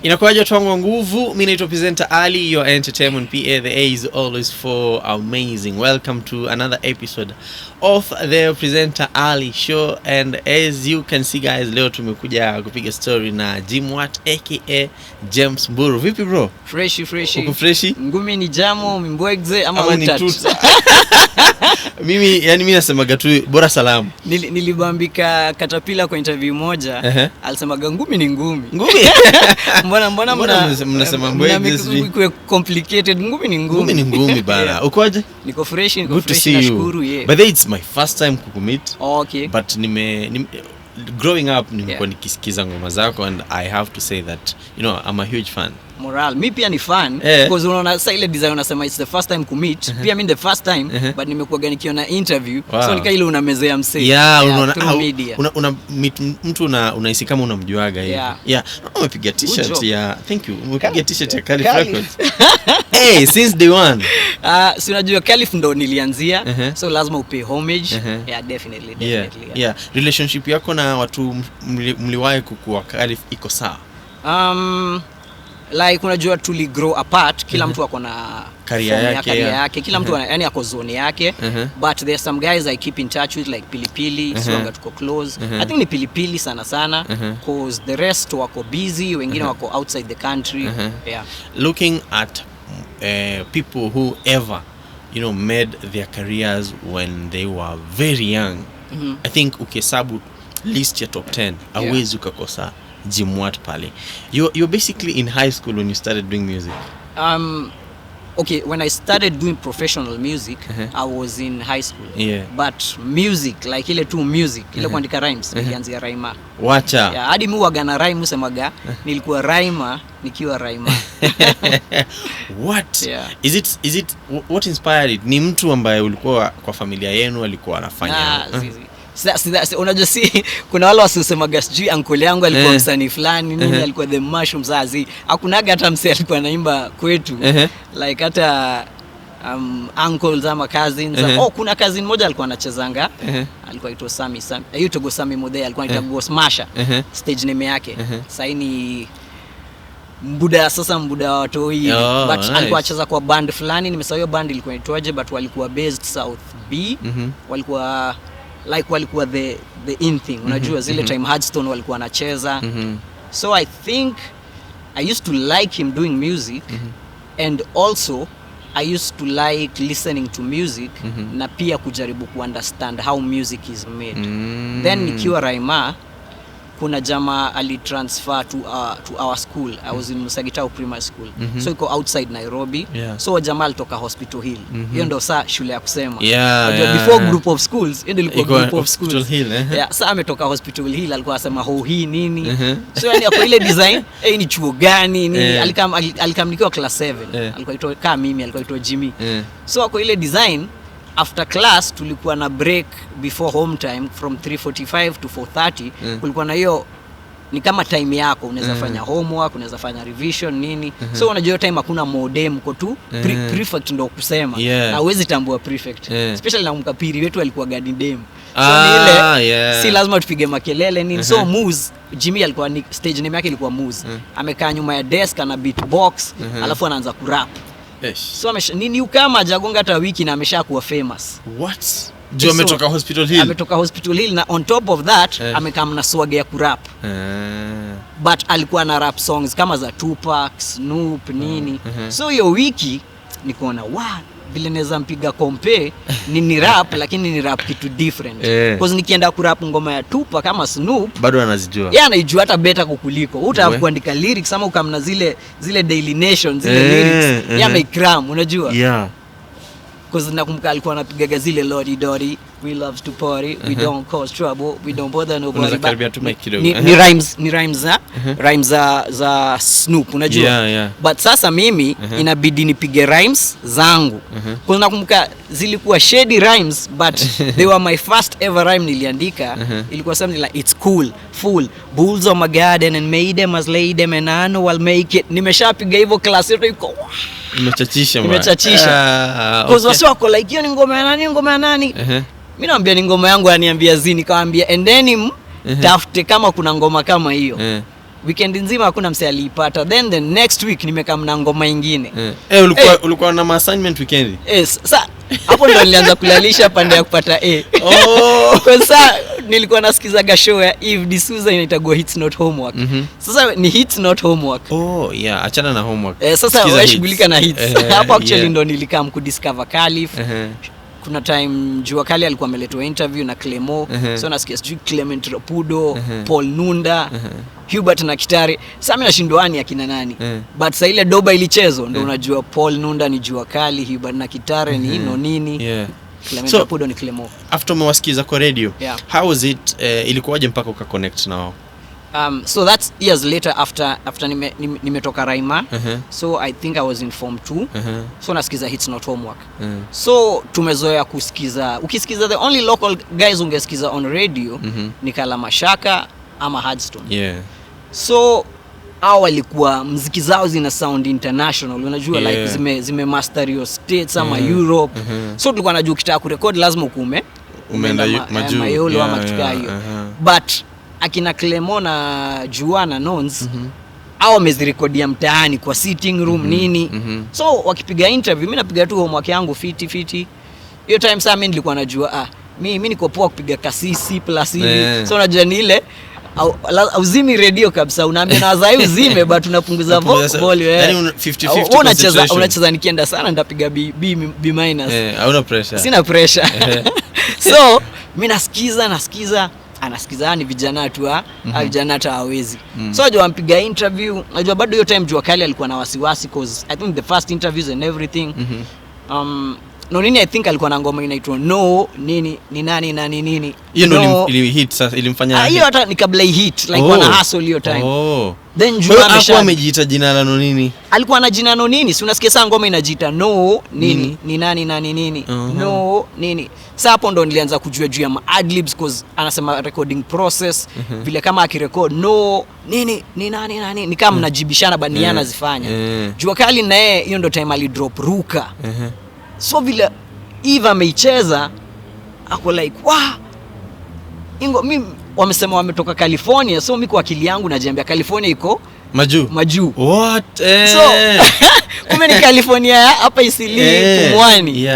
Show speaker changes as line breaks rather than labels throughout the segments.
Inakuaje twangu nguvu? Mimi naitwa presenter Ali, your entertainment PA. The A is always for amazing. Welcome to another episode of the Presenter Ali Show, and as you can see guys, leo tumekuja kupiga story na Jimwat aka James Mburu. Vipi bro?
Fresh.
Uko freshi?
Ngumi ni jamo, mbwegze ama utatu.
Mimi nasemaga tu bora salamu.
Nilibambika Katapila kwa interview moja, alisemaga ngumi ni ngumi. Mbona
mnasema mbwegze
kwa complicated? Ngumi ni ngumi.
Ngumi ni ngumi bana. Ukoje?
Niko fresh, nashukuru.
But it's my first time kukumit.
Okay.
But growing up nimekuwa nikisikiza ngoma zako, and I have to say that I'm a huge fan.
Moral, mi pia ni fan because unaona sasa ile design unasema it's the first time to meet. Pia mimi the first time but nimekuwa nikiona interview. So nika ile unamezea msee.
Una mtu unahisi kama unamjuaga hivi. Umepiga t-shirt ya thank you. Umepiga t-shirt ya Calif Records. Hey, since day one.
Si unajua Calif ndo nilianzia, so lazima upe homage. Definitely.
Yeah. Relationship yako na watu mliwahi kukua Calif iko sawa?
Like unajua tuli grow apart, kila mtu ako na
career
yake, kila mtu yani ako zone yake, but there are some guys I keep in touch with like Pilipili, so anga tuko close. I think ni Pilipili sana because the rest wako busy, wengine wako outside the country.
Looking at people who ever made their careers when they were very young, I think ukihesabu list ya top 10 hauwezi ukakosa Jimwat pale. You're basically in high school when you started doing music.
Okay, when I started doing professional music, I was in high school. But music, like ile tu music, ile kuandika rhymes, nilianzia rhymer.
Wacha.
Hadi mimi huaga na rhyme usemaga nilikuwa rhymer nikiwa rhymer.
What? Is it what inspired it? Ni mtu ambaye ulikuwa kwa familia yenu alikuwa anafanya?
Unajua kuna wale wasema sijui uncle yangu alikuwa msanii fulani, nini alikuwa the mushroom zazi. Hakunaga hata msee alikuwa anaimba kwetu. Like hata uncles ama cousins. Kuna cousin mmoja alikuwa anachezanga. Alikuwa aitwa Sami. Yutogo Sami Model alikuwa anaitwa Smasher. Stage name yake. Sasa ni Mbuda watu hii. But alikuwa anacheza kwa band fulani, nimesahau hiyo band ilikuwa inaitwaje, but walikuwa based South B. Walikuwa the in thing, unajua zile time Hardstone walikuwa anacheza. So I think I used to like him doing music, and also I used to like listening to music, na pia kujaribu understand how music is made. Then nikiwa Raima, kuna jamaa alitransfer to our school. I was in Musagitao Primary School. So iko outside Nairobi. So jamaa alitoka Hospital Hill. Hiyo ndo saa shule ya kusema. Before group of schools, ndio ilikuwa group of schools.
Hospital Hill.
Sasa ametoka Hospital Hill, alikuwa anasema hii nini. So yani hapo ile design, ni chuo gani nini. Alikamnikiwa class 7. Alikuwa aitwa kama mimi, alikuwa aitwa Jimmy. So hapo ile design, after class tulikuwa na break before home time from 3:45 to 4:30. Kulikuwa na hiyo ni kama time yako, unaweza fanya homework, unaweza fanya revision nini. So unajua time hakuna modem, uko tu prefect ndo kusema, na huwezi tambua prefect. Especially na mkapiri wetu alikuwa garden dem. So ile si lazima tupige makelele nini. So Moose, Jimmy alikuwa ni stage name yake ilikuwa Moose. Amekaa nyuma ya desk na beatbox, alafu anaanza kurap. So nini kama jagonga hata wiki na ameshakuwa famous.
What? Jo ametoka Hospital Hill.
Ametoka Hospital Hill, na on top of that amekam na swag ya kurap. But alikuwa na rap songs kama za Tupac, Snoop nini. So hiyo wiki nikaona vile naweza mpiga compare ni rap lakini ni rap kitu different. Because nikienda kurap ngoma ya Tupac kama Snoop
bado anazijua.
Anaijua hata better kukuliko. Utaweza kuandika lyrics ama ukamna zile Daily Nation zile lyrics. Amekram, unajua? Because nakumbuka alikuwa anapiga zile Lodi Dodi, we love to party, we don't cause trouble, we don't bother nobody. Ni rhymes za Snoop, unajua? But sasa mimi inabidi nipige rhymes zangu. Kwa nakumbuka zilikuwa shady rhymes, but they were my first ever rhyme niliandika. Ilikuwa something like it's cool, full, bulls on my garden and made them as lay them and I know I'll make it. Nimeshapiga hivyo class yetu iko
Nimechachisha.
Because wasi wako like hiyo ni ngoma ya nani? Mimi naambia ni ngoma yangu, aniambia zini, kaambia and then tafute kama kuna ngoma kama hiyo. weekend nzima hakuna mse aliipata. Then the next week nimekaa na ngoma nyingine.
Ulikuwa na assignment weekend?
Sasa hapo ndo nilianza kulalisha pande ya kupata A. Kwa sasa nilikuwa nasikiza show ya Eve D'Souza inaitwa Hits Not Homework. Sasa ni Hits Not Homework.
Achana na homework.
Sasa wewe shughulika na hits. Hapo actually ndo nilikam kudiscover Khalif. Kuna time Jua Kali alikuwa ameletwa interview na Clemo. So nasikia sijui Clement Rapudo, Paul Nunda, Hubert na Kitare. Sasa mimi nashindwani akina nani. But saa ile doba ilichezo ndo unajua Paul Nunda ni Jua Kali, Hubert na Kitare ni nini. Clement Rapudo ni Clemo.
After umewasikiza kwa radio, how was it, ilikuwaje mpaka uka connect nao?
So that's years later after nimetoka Raima. So I think I was in form 2. So nasikiza Hits Not Homework. So tumezoea kusikiza, ukisikiza the only local guys ungesikiza on radio ni Kala Mashaka ama Hardstone. So hao walikuwa muziki zao zina sound international, unajua like zime master your states ama Europe. So tulikuwa najua ukitaka kurekodi lazima umeenda Mayolo ama kitu hiyo. But akina Clemo na Jua na Nons au wamezirekodia mtaani kwa sitting room nini. So wakipiga interview mimi napiga tu homework yangu fiti. Hiyo time sasa mimi nilikuwa najua mimi niko poa kupiga kasisi plus hivi. So unajua ni ile uzimi radio kabisa, unaambia na wazai uzime but unapunguza volume.
Yaani 50-50
unacheza nikienda sana nitapiga B minus.
Hauna pressure.
Sina pressure. So mimi nasikiza anasikiza ni vijana tu vijana hata hawezi. So najua ampiga interview, najua bado hiyo time Jua Kali alikuwa na wasiwasi cause I think the first interviews and everything. No nini I think alikuwa na ngoma inaitwa No nini ni nani nini.
Hiyo ndio ili hit sasa ilimfanya.
Hiyo hata ni kabla hit like wana hustle hiyo time. Then
Jua amejiita jina la No nini.
Alikuwa na jina No nini, si unasikia sasa ngoma inajiita No nini ni nani nini. No nini. Sasa hapo ndo nilianza kujua juu ya adlibs cause anasema recording process vile kama akirecord no nini ni nani ni kama mnajibishana baniana zifanya. Jua Kali na yeye hiyo ndo time ali drop Ruka. So vile Eva ameicheza ako like ingo mimi wamesema wametoka California, so mimi kwa akili yangu najiambia California iko majuu.
What?
So kumbe ni California hapa Isili Pumwani.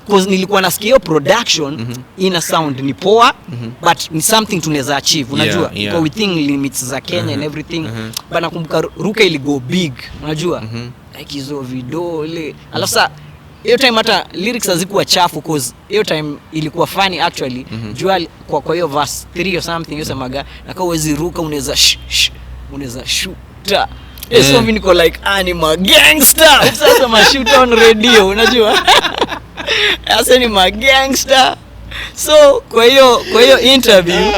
Cause nilikuwa nasikia hiyo production ina sound ni poa but ni something tunaweza achieve, unajua iko within limits za Kenya and everything. But nakumbuka Ruka ili go big, unajua like hizo vidole. Alafu sasa hiyo time hata lyrics hazikuwa chafu cause hiyo time ilikuwa funny actually. Jua kwa hiyo verse 3 or something yosemaga na kama uwezi ruka unaweza shoota. So mimi niko like anima gangster. Sasa ma shoot on radio, unajua. Sasa ni ma gangster. So kwa hiyo interview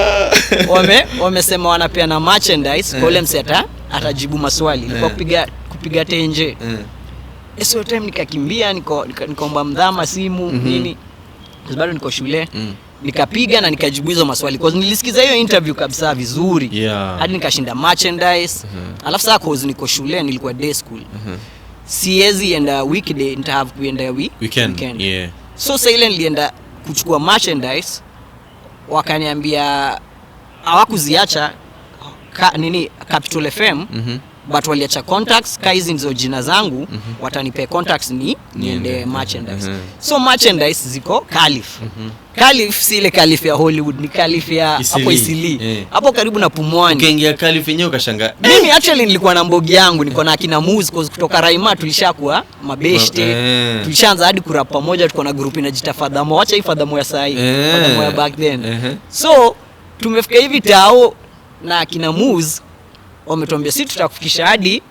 wamesema wanapeana merchandise kwa ule mse atajibu maswali kwa kupiga tenje. So time nikakimbia nikaomba mdhama simu nini, bado niko shule nikapiga na nikajibu hizo maswali cause nilisikiza hiyo interview kabisa vizuri hadi nikashinda merchandise. Alafu sasa cause niko shule nilikuwa day school, siezi enda weekday, nita have kuenda weekend. So sasa ile nilienda kuchukua merchandise, wakaniambia hawakuziacha Capital FM but waliacha contacts, hizi ndizo jina zangu, watanipe contacts niende merchandise. So merchandise ziko Khalif. Khalif si ile Khalif ya Hollywood, ni Khalif ya hapo Isili. Hapo karibu na Pumwani.
Ukiingia Khalif yenyewe ukashangaa.
Mimi actually nilikuwa na mbogi yangu, niko na akina Muz cause kutoka Raima tulishakuwa mabeshte. Tulishaanza hadi kurap pamoja, tuko na group inajiita Fadhamo. Wacha hii Fadhamo ya saa hii. Fadhamo ya back then. So tumefika hivi tao na akina Muz wametuambia sisi tutakufikisha hadi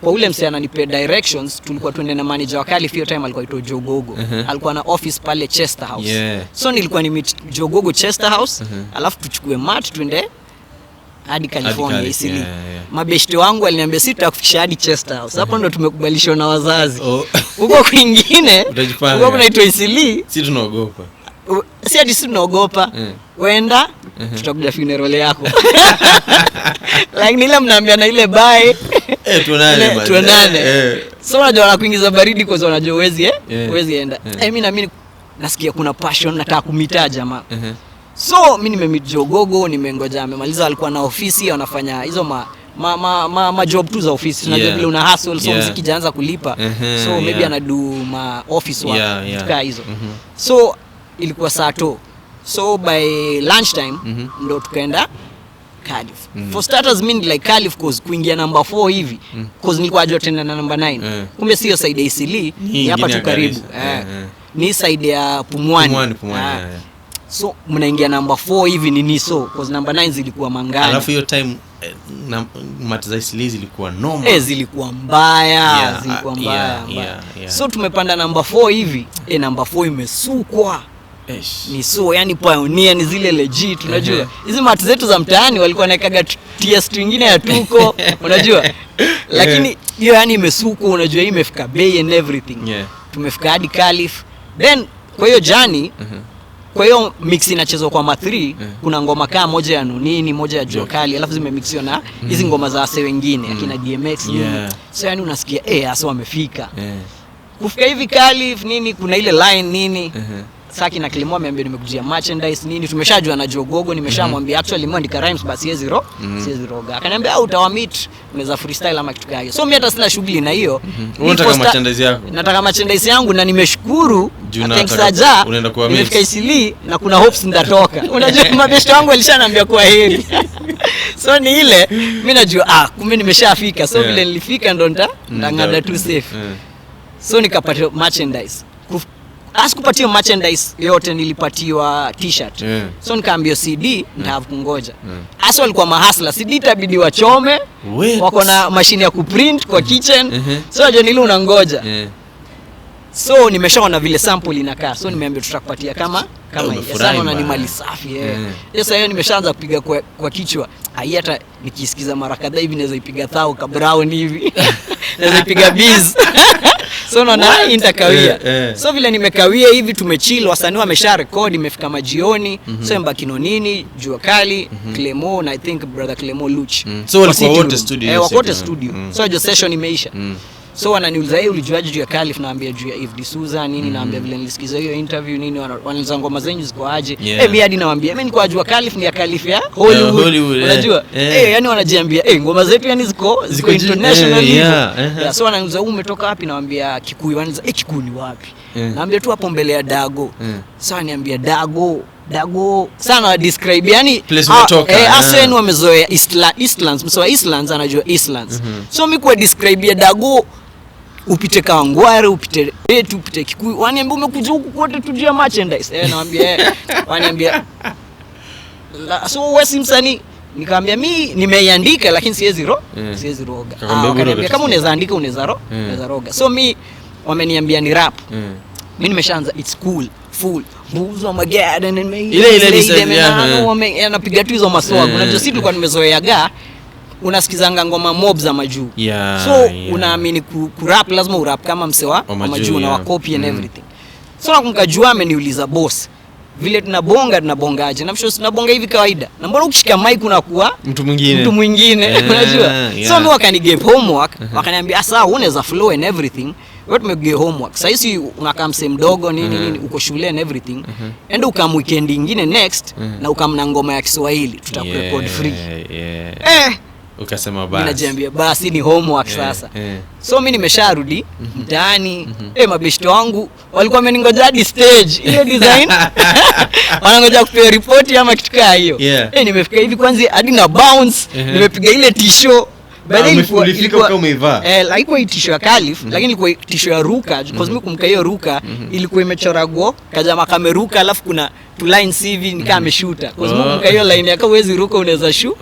kwa ule msee ananipe directions. Tulikuwa tuende na manager wa Khalif hiyo time alikuwa aitwa Jogogo. Alikuwa na office pale Chester House. So nilikuwa ni meet Jogogo Chester House, alafu tuchukue mat tuende hadi California Isili. Mabeshte wangu aliniambia sisi tutakufikisha hadi Chester House. Hapo ndo tumekubalishwa na wazazi. Huko kwingine huko kunaitwa Isili,
sisi tunaogopa.
Si hadi sisi tunaogopa. Wenda tutakuja funeral yako. Like nile mnaambia na ile bye. Tuonane. So unajua wanakuingiza baridi kwa sababu unajua huwezi enda. Mimi na mimi nasikia kuna passion nataka kumita jamaa. So mimi nimemeet Jogogo, nimengoja amemaliza, alikuwa na ofisi wanafanya hizo ma job tu za ofisi. Unajua vile una hustle, so muziki jaanza kulipa. So maybe anadu ma office work tukaa hizo. So ilikuwa saa to. So by lunchtime ndo tukaenda Cardiff. For starters mimi like Cardiff cause kuingia number 4 hivi cause nilikuwa najua tena na number 9. Kumbe sio side ya Isili, ni hapa tu karibu. Ni side ya Pumwani. So mnaingia number 4 hivi ni so cause number 9 zilikuwa Mangana.
Alafu hiyo time mati za Isili zilikuwa normal.
Zilikuwa mbaya, So tumepanda number 4 hivi, number 4 imesukwa. Ni so yani pioneer ni zile legit, unajua. Hizi mati zetu za mtaani walikuwa naikaga TS nyingine ya tuko, unajua. Lakini hiyo yani imesukwa, unajua, hii imefika bay and everything. Tumefika hadi Calif. Then kwa hiyo jani kwa hiyo mix inachezwa kwa ma3, kuna ngoma kama moja ya Nunini, moja ya Jua Kali, alafu zimemixiwa na hizi ngoma za wase wengine akina DMX nini. So yani unasikia hasa wamefika. Kufika hivi Calif nini, kuna ile line nini. Saki na Kilimo ameambia nimekujia merchandise nini, tumeshajua na Jogogo, nimeshamwambia actually nimeandika rhymes basi siwezi roga. Akaniambia au utawameet unaweza freestyle ama kitu kama hiyo. So mimi hata sina shughuli na hiyo.
Unataka merchandise yako?
Nataka merchandise yangu na nimeshukuru. Atensaja nimefika Isili na kuna hopes ndatoka. Unajua mabeshte wangu walishaniambia kwa heri. So ni ile mimi najua kumbe nimeshafika. So vile nilifika ndo ndangada tu safe. So nikapata merchandise. Asikupatia merchandise yote, nilipatiwa t-shirt. So nikaambia CD nitahave kungoja. Aso walikuwa mahasla, CD itabidi wachome. Wako na mashine ya kuprint kwa kitchen. So aje nili unangoja. So nimeshaona vile sample inakaa. So nimeambia tutakupatia kama hii. Sana na ni mali safi. Sasa hiyo nimeshaanza kupiga kwa kichwa. Hata nikisikiza mara kadhaa hivi naweza ipiga thao ka brown hivi. Naweza ipiga biz. So naona nitakawia. So vile nimekawia hivi tumechill, wasanii wamesha record, imefika majioni. So mbaki Nonini, Jua Kali, Clemo na I think brother Clemo Luch.
So walikuwa wote studio.
Wote studio. So hiyo session imeisha. So wananiuliza ulijuaje juu ya Calif, naambia juu ya If D'Souza nini, naambia vile nilisikiza hiyo interview nini, wananiuliza ngoma zenyu ziko aje. Mimi hadi nawaambia mimi niko jua Calif ni ya Calif ya Hollywood. Unajua? Yani wanajiambia ngoma zetu yani ziko international. So wananiuliza umetoka wapi, nawaambia Kikuyu. Wananiuliza Kikuyu ni wapi? Naambia tu hapo mbele ya Dago. Sasa niambia Dago sana describe yani Asen wamezoea Eastlands, mso Eastlands anajua Eastlands. So mimi kwa describe ya Dago upite Kawangware, upite Betu, upite Kikuyu. Waniambia umekuja huku kote tujia merchandise. Naambia waniambia so wewe si msanii. Nikamwambia mimi nimeiandika lakini siwezi roga. Wakaniambia kama unaweza andika unaweza roga. So mimi wameniambia ni rap. Mimi nimeshaanza it's cool full buzo magada ile anapiga tu hizo maswag. Unajua sisi tulikuwa nimezoea unasikizanga ngoma mob za majuu. So unaamini kurap lazima urap kama msewa wa majuu na copy and everything. So nakumkajua ameniuliza boss vile tunabongaje, na mshosi tunabonga hivi kawaida, na mbona ukishika mic unakuwa mtu mwingine unajua. So mimi wakani give homework, wakaniambia sawa unaweza flow and everything, what me give homework sasa hizi unakaa msee mdogo nini uko shule and everything, enda ukam weekend nyingine next na ukamna ngoma ya Kiswahili tutakurecord free.
Ukasema basi
najiambia basi ni homework sasa. So mimi nimesharudi mtaani. Mabeshte wangu walikuwa wameningoja hadi stage ile design wanangoja kupewa report ama kitu kama hiyo. Nimefika hivi kwanza hadi na bounce, nimepiga ile t-shirt. Baadaye ilikuwa kama umevaa. Ilikuwa t-shirt ya Calif, lakini ilikuwa t-shirt ya Ruka, because mimi kumka hiyo Ruka ilikuwa imechora go kajama kameruka, alafu kuna two lines hivi nikaa ameshuta. Because mimi kumka hiyo line yako huwezi ruka unaweza shoot.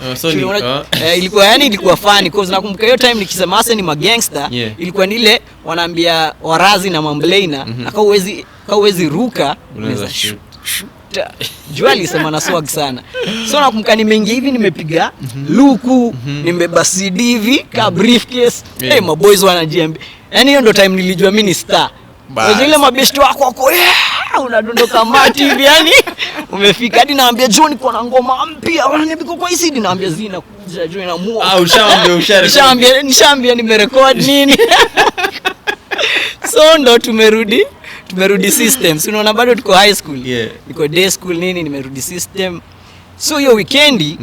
Ilikuwa yani ilikuwa funny because nakumbuka hiyo time nikisema hasa ni magangster, ilikuwa nile wanaambia warazi na mamblena aka huwezi ruka unaweza shoot. Jua alisema na swag sana. So nakumbuka nimeingia hivi nimepiga luku, nimebeba CD hivi ka briefcase. Maboys wanajiambia. Yani hiyo ndo time nilijua mimi ni star. Kwa ile mabeshte wako unadondoka mati hivi yani umefika hadi naambia John niko na ngoma mpya. Wananiambia kwa hii CD, naambia zina kuja John na mua. Ushaambia nimerecord nini. So ndo tumerudi tumerudi system. Si unaona bado tuko high school.
Yeah.
Niko day school nini, nimerudi system. So hiyo weekendi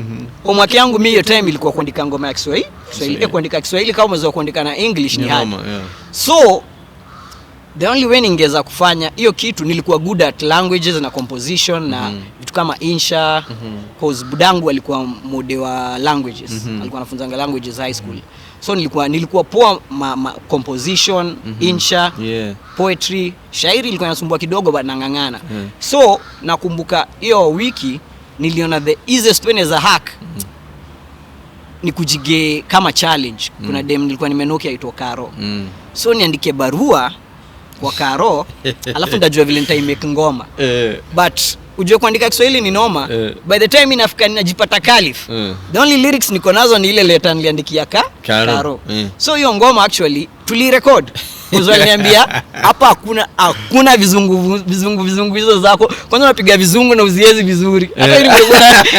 homework yangu mimi hiyo time ilikuwa kuandika ngoma ya Kiswahili. Kuandika Kiswahili kama umezoea kuandika na English ni hard. So the only way ningeweza kufanya hiyo kitu, nilikuwa good at languages na composition na vitu kama insha, cause budangu alikuwa mode wa languages. Alikuwa anafunzanga languages high school. So nilikuwa poa composition, insha, poetry, shairi ilikuwa inasumbua kidogo but nangangana. So nakumbuka hiyo wiki niliona the easiest way as a hack ni kujige kama challenge. Kuna dem nilikuwa nimenokia aitwa Karo. So niandike barua kwa Karo alafu ndajua vile nitaimake ngoma. But ujue kuandika Kiswahili ni noma. By the time inafika ninajipata kalif. The only lyrics niko nazo ni ile letter niliandikia Karo. So hiyo ngoma actually tulirecord. Kuzwa niambia hapa hakuna vizungu hizo zako. Kwanza unapiga vizungu na uziezi vizuri. Hata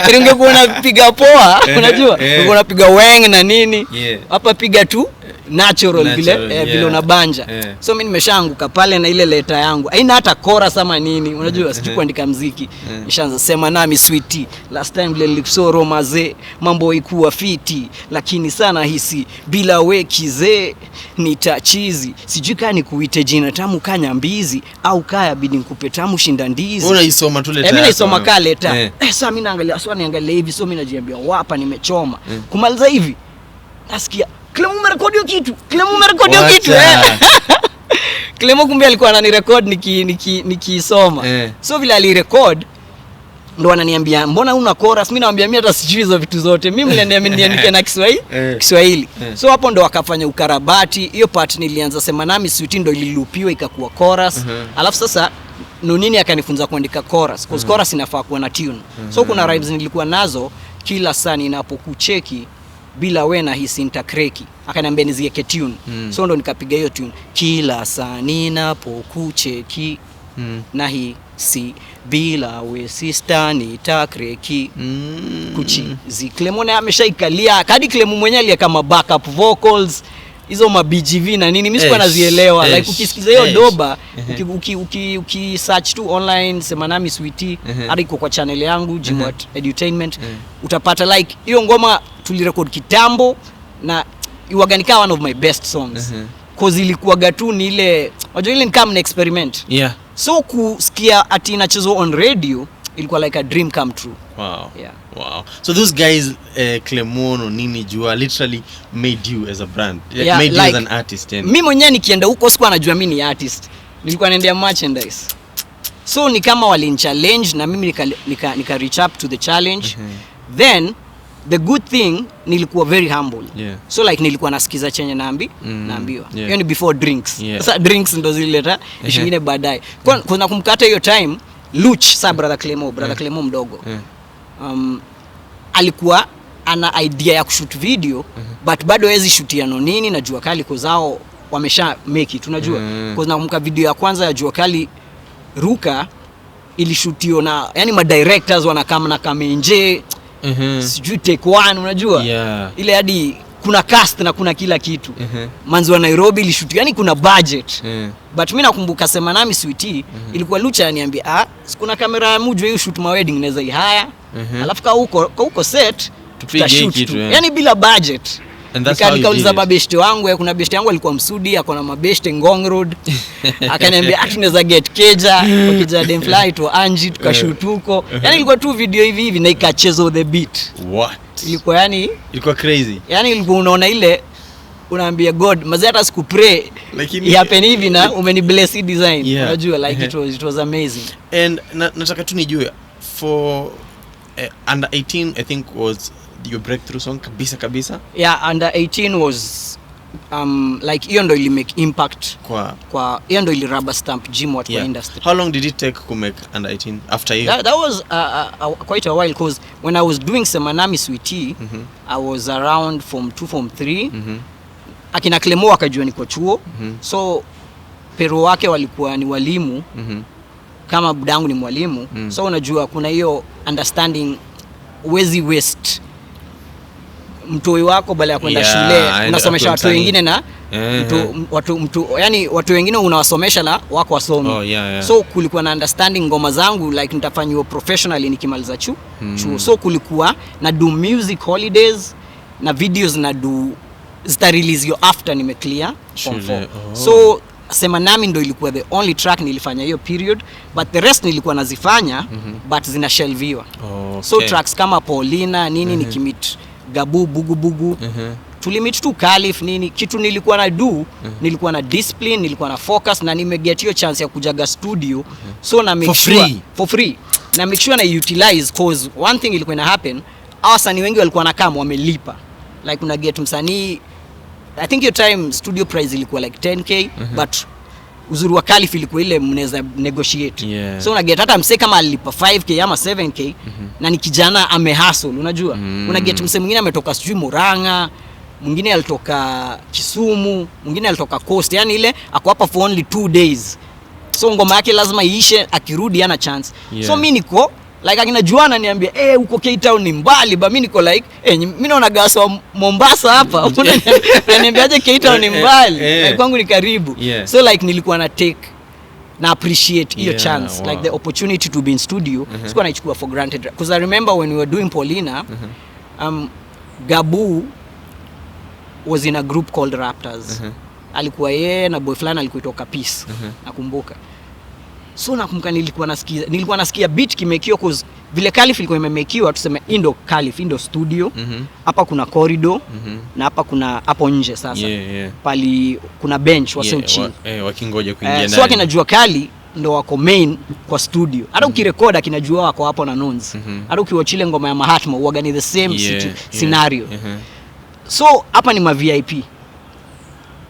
ili ungekuwa unapiga poa, unajua? Ungekuwa unapiga weng na nini. Hapa piga tu natural vile unabanja. So mimi nimeshaanguka pale na ile letter yangu. Haina hata chorus ama nini, unajua sijui kuandika muziki. Nishaanza sema nami sweetie, last time vile nilikusoro maze, mambo ikuwa fiti, lakini sana hisi bila weki ze nitachizi. Sijui kama nikuite jina tamu kanya mbizi au kaya bidi nikupe tamu shinda ndizi.
Unaisoma tu letter.
Mimi naisoma ka letter. Sasa mimi naangalia niangalia hivi, so mimi najiambia wapa nimechoma. Kumaliza hivi nasikia Clemo umerekodi kitu. Clemo kumbe alikuwa ananirecord nikisoma. So vile alirecord ndo ananiambia mbona una chorus? Mimi naambia mimi hata sijui hizo vitu zote. Mimi niliandika na Kiswahili. So hapo ndo akafanya ukarabati. Hiyo part nilianza sema nami sweetie ndo ililupiwa ikakuwa chorus. Alafu sasa nini akanifunza kuandika chorus. Because chorus inafaa kuwa na tune. So kuna rhymes nilikuwa nazo kila saa ninapokucheki bila we na hisi nitakreki. Akaniambia niziweke tune. So ndo nikapiga hiyo tune. Kila saa ninapokucheki na hisi bila we sister nitakreki. Kuchizi. Clemone ameshaikalia. Kadi Clemo mwenyewe aliye kama backup vocals. Hizo ma BGV na nini mimi sikuwa nazielewa. Like ukisikiza hiyo doba, uki search tu online sema nami sweetie, hadi iko kwa channel yangu Jimwat Edutainment, utapata like hiyo ngoma tulirecord kitambo na iwaganikaa one of my best songs. Cause ilikuwa gatu ni ile, unajua ile ni kama an experiment. So kusikia ati inachezwa on radio ilikuwa like a dream come true.
Wow. So those guys Clemono nini jua literally made you as a brand. Made you as an artist.
Mimi mwenyewe nikienda huko sikuwa najua mimi ni artist. Nilikuwa naendea merchandise. So ni kama walin challenge na mimi nika reach up to the challenge. Then the good thing nilikuwa very humble. So like nilikuwa nasikiza chenye naambiwa. Hiyo ni before drinks. Sasa drinks ndo zilileta ishingine baadaye. Kuna kumkata hiyo time Luch sa brother Clemo mdogo. Alikuwa ana idea ya kushoot video but bado hawezi shootia nini na Jua Kali kozao wamesha make it, unajua. Kwa nakumbuka video ya kwanza ya Jua Kali Ruka ilishutio na yani ma directors wanakama na kamenje. Sijui take one, unajua. Ile hadi kuna cast na kuna kila kitu. Manzi wa Nairobi ilishutio yani kuna budget. But mimi nakumbuka sema nami sweetie ilikuwa Lucha ananiambia kuna kamera ya mujwe hiyo shoot ma wedding naweza ihaya. Alafu huko set tutashoot tu. Yani bila budget. Nikauliza babeshte wangu, kuna beshte yangu alikuwa Msudi, akona mabeshte Ngong Road. Akaniambia tunaweza get keja, wakija dem fly to Anji tukashoot huko. Yani ilikuwa tu video hivi na ikachezo the beat.
What?
Ilikuwa
crazy.
Yani ilikuwa unaona ile unaambia God, mazi hata sikupray. Lakini happen hivi na umeni bless design. Unajua like it was amazing.
And nataka tu nijue for under 18 I think was your breakthrough song kabisa.
Yeah, under 18 was like hiyo ndo ili make impact kwa hiyo ndo ili rubber stamp Jimwat kwa industry.
How long did it take to make under 18 after you?
That was quite a while because when I was doing Semanami Sweetie, I was around form 2 form 3. Akina Clemo akajua niko chuo. So pero wake walikuwa ni walimu. Kama budangu ni mwalimu. So unajua kuna hiyo understanding wezi waste mtoi wako bali ya kwenda shule unasomesha watu wengine na watu wengine unawasomesha na wako wasomi. So kulikuwa na understanding ngoma zangu like nitafanywa professionally nikimaliza chuo. So kulikuwa na do music holidays na videos na do zita release yo after nime clear form 4. So Sema Nami ndo ilikuwa the only track nilifanya hiyo period, but the rest nilikuwa nazifanya but zina shelviwa. So tracks kama Paulina nini nikimit Gabu Bugu Bugu tulimit tu Khalif nini kitu nilikuwa na do nilikuwa na discipline, nilikuwa na focus na nimeget hiyo chance ya kujaga studio so na make for free na make sure na utilize cause one thing ilikuwa ina happen wasanii wengi walikuwa na kama wamelipa like una get msanii I think your time studio price ilikuwa like 10k but uzuri wa Khalif ilikuwa ile mnaweza negotiate. So una get hata msee kama alipa 5k ama 7k na ni kijana amehustle unajua. Una get msee mwingine ametoka sijui Murang'a, mwingine alitoka Kisumu, mwingine alitoka Coast, yani ile ako hapa for only 2 days. So ngoma yake lazima iishe akirudi ana chance. So mimi niko like akina Juana niambia huko Cape Town ni mbali ba mimi niko like mimi naona gas wa Mombasa hapa unaniambiaje Cape Town ni mbali like kwangu ni karibu. So like nilikuwa na take na appreciate hiyo chance like the opportunity to be in studio sikuwa naichukua for granted because I remember when we were doing Paulina Gabu was in a group called Raptors. Alikuwa yeye na boy fulani alikuwa kutoka Peace nakumbuka. So nakumbuka nilikuwa nasikia beat kimekio cause vile Khalif ilikuwa imemekiwa tuseme Indo studio hapa kuna corridor na hapa kuna hapo nje sasa pali kuna bench wasio chill
wakingoja kuingia ndani.
So akinajua kali ndo wako main kwa studio hata ukirecord akinajua wako hapo na nons hata ukiwachile ngoma ya Mahatma huaga ni the same scenario. So hapa ni ma VIP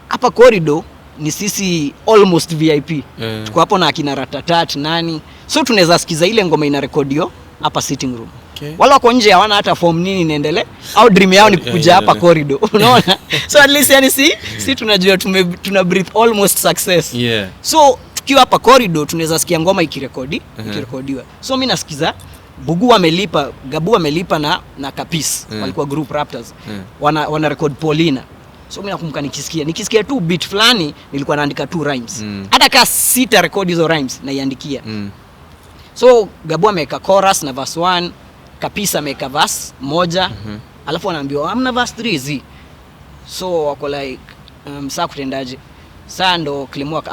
hapa corridor ni sisi almost VIP. Tuko hapo na akina Ratatat nani. So tunaweza sikiza ile ngoma ina recordio hapa sitting room. Wala wako nje hawana hata form nini inaendelea au dream yao ni kuja hapa corridor. Unaona? So at least yani si tunajua tuna breathe almost success. So tukiwa hapa corridor tunaweza sikia ngoma ikirekodiwa. So mimi nasikiza Bugu wamelipa, Gabu wamelipa na Kapis. Walikuwa group Raptors. Wana record Paulina. So mimi nakumbuka nikisikia tu beat fulani nilikuwa naandika 2 rhymes. Hata kama sita record hizo rhymes naiandikia. So Gabu ameweka chorus na verse 1, Kapisa ameweka verse moja, alafu anaambiwa hamna verse 3 zi. So wako like saa kutendaje? Saa ndo Clemo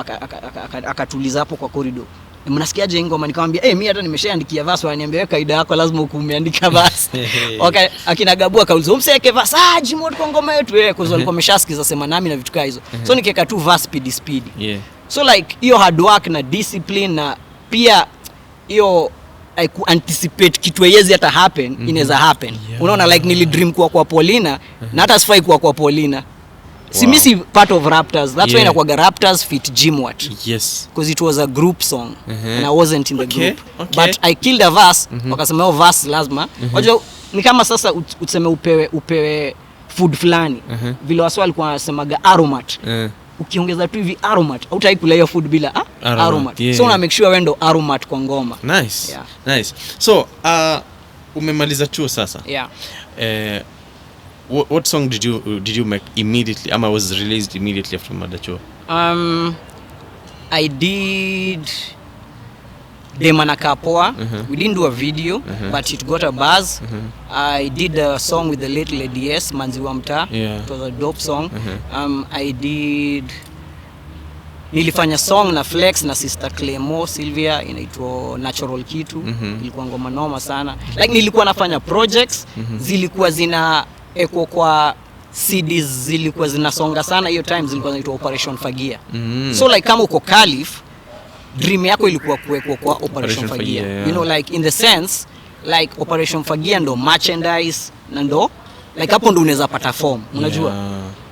akatuliza hapo kwa corridor. Mnasikiaje ngoma? Nikamwambia mimi hata nimeshaandikia verse, waniambia weka kaida yako lazima ukumeandika verse. Okay, akina Gabu akauliza umseke verse Jimwat kwa ngoma yetu kwa sababu alikuwa ameshasikiza Sema Nami na vitu kama hizo. So nikeka tu verse speed. So like hiyo hard work na discipline na pia hiyo anticipate kitu yezi hata happen inaweza happen. Unaona like nilidream kwa Paulina na hata sifai kwa Paulina. Si misi part of Raptors. That's why inakuwa Raptors fit Jimwat. Because it was a group song and I wasn't in the group. But I killed a verse. Wakasema hiyo verse lazima. Wajua ni kama sasa useme upewe food fulani. Vile waswali walikuwa wanasemaga aromat. Ukiongeza tu hivi aromat, hautai kula hiyo food bila aromat. So una make sure wendo aromat kwa ngoma.
Nice. So umemaliza chuo sasa. What song did you make immediately? Was released immediately after Madacho?
I did Demana Kapoa. We didn't do a video, but it got a buzz. I did a song with the late Lady S, Manzi wa Mtaa. It was a dope song. I did nilifanya song na Flex na Sister Clemo Sylvia inaitwa Natural Kitu. Ilikuwa ngoma noma sana. Like nilikuwa nafanya projects zilikuwa zina kwa CDs zilikuwa zinasonga sana hiyo time, zilikuwa zinaitwa Operation Fagia. So like kama uko Khalif dream yako ilikuwa kuwekwa kwa Operation Fagia. You know like in the sense like Operation Fagia ndo merchandise na ndo like hapo ndo unaweza pata form unajua.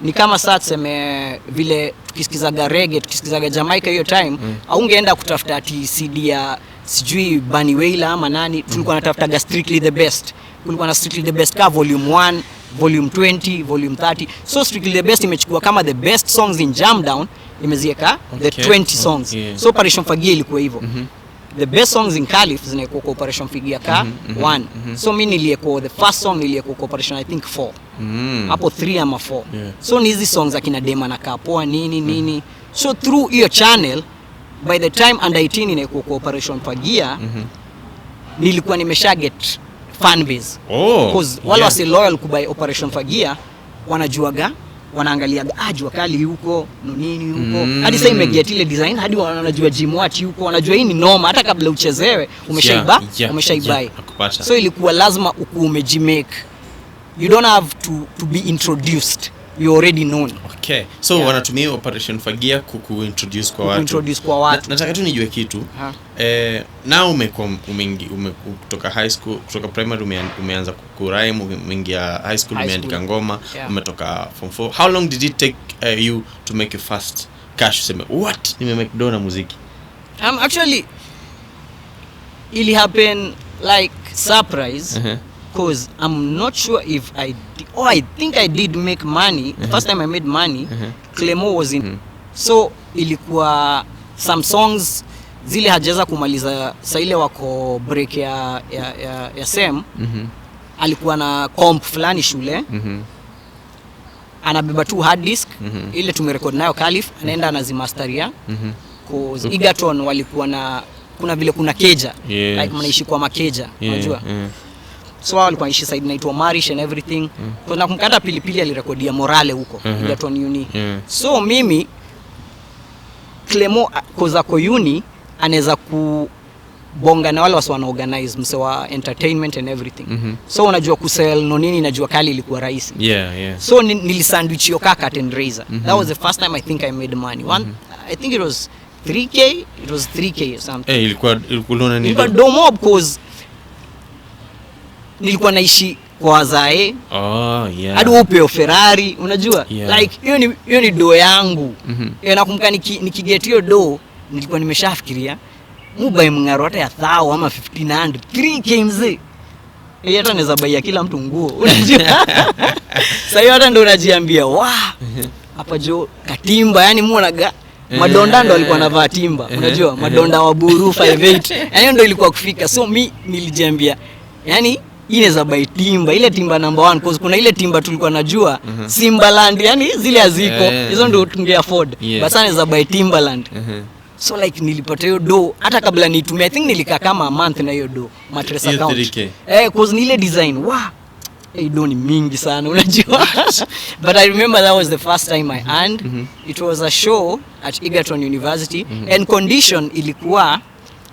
Ni kama sasa tuseme vile tukisikizaga reggae tukisikizaga Jamaica hiyo time ungeenda kutafuta ati CD ya sijui Bunny Wailer ama nani. Tulikuwa natafuta Strictly the Best. Kulikuwa na Strictly the Best ka volume 1, volume 20, volume 30. So Strictly the Best imechukua kama the best songs in Jam Down imezieka the 20 songs. So Operation Fagia ilikuwa hivyo. the best songs in Calif zinaikuwa kwa Operation Figia ka 1. So mimi niliyekuwa the first song niliyekuwa kwa Operation I think 4. Hapo 3 ama 4. So ni hizi songs akina Dema na Kapoa nini. So through hiyo channel by the time under 18 inaikuwa kwa Operation Figia nilikuwa nimesha get fan base. Because wale wasi loyal kubai Operation Figia wanajuaga, wanaangaliaga Jua Kali huko nini huko. Hadi sasa imeget ile design, hadi wanajua Jimwat huko, wanajua hii ni noma hata kabla uchezewe umeshaibai. So ilikuwa lazima umejimake. You don't have to be introduced. You already known.
Okay. So wanatumia Operation Fagia kuintroduce kwa watu. Nataka tu nijue kitu. Na kutoka high school, kutoka primary umeanza kurhyme, umeingia high school umeandika ngoma, umetoka form 4. How long did it take you to make your first cash? Sema what? Nimemake dola muziki.
Actually it happened like surprise. Because I'm not sure if I think I did make money. The first time I made money, Clemo was in. So ilikuwa some songs zile hajaweza kumaliza sa ile wako break ya Sam. Alikuwa na comp fulani shule. Anabeba tu hard disk ile tumerecord nayo Calif, anaenda anazimasteria. Cause Egerton walikuwa na kuna keja, like mnaishi kwa makeja, unajua. So walikuwa naishi side naitwa Marish and everything. Kuna kumkata Pilipili alirekodia Morale huko Egerton Uni. So mimi Clemo koza ko uni anaweza kubonga na wale wana organize msewa entertainment and everything. So unajua kusell nini, najua Kali ilikuwa rahisi. So nilisandwich yo kaka and razor. That was the first time I think I made money. I think it was 3k, it was 3k or something.
Ilikuwa nini?
Ilikuwa domo because nilikuwa naishi kwa wazae. Hadi upeo Ferrari, unajua? Like hiyo ni do yangu. Nakumbuka nikiget hiyo do nilikuwa nimeshafikiria mubai mngaro hata ya 1000 ama 1500, 3k mzee. Hata naweza buy kila mtu nguo, unajua? Sasa hiyo hata ndo unajiambia, hapa jo katimba, yani muonaga Madonda ndo alikuwa anavaa timba, unajua? Madonda wa Buru 58. Yani ndo ilikuwa kufika. So mi nilijiambia, yani ile za buy timba, ile timba number 1 because kuna ile timba tulikuwa najua Simbaland, yani zile haziko. Hizo ndo tunge afford. But sana za buy Timbaland. So like nilipata hiyo do hata kabla nitumie. I think nilikaa kama a month na hiyo do mattress account. Because ni ile design. Do ni mingi sana, unajua. But I remember that was the first time I earned. It was a show at Egerton University and condition ilikuwa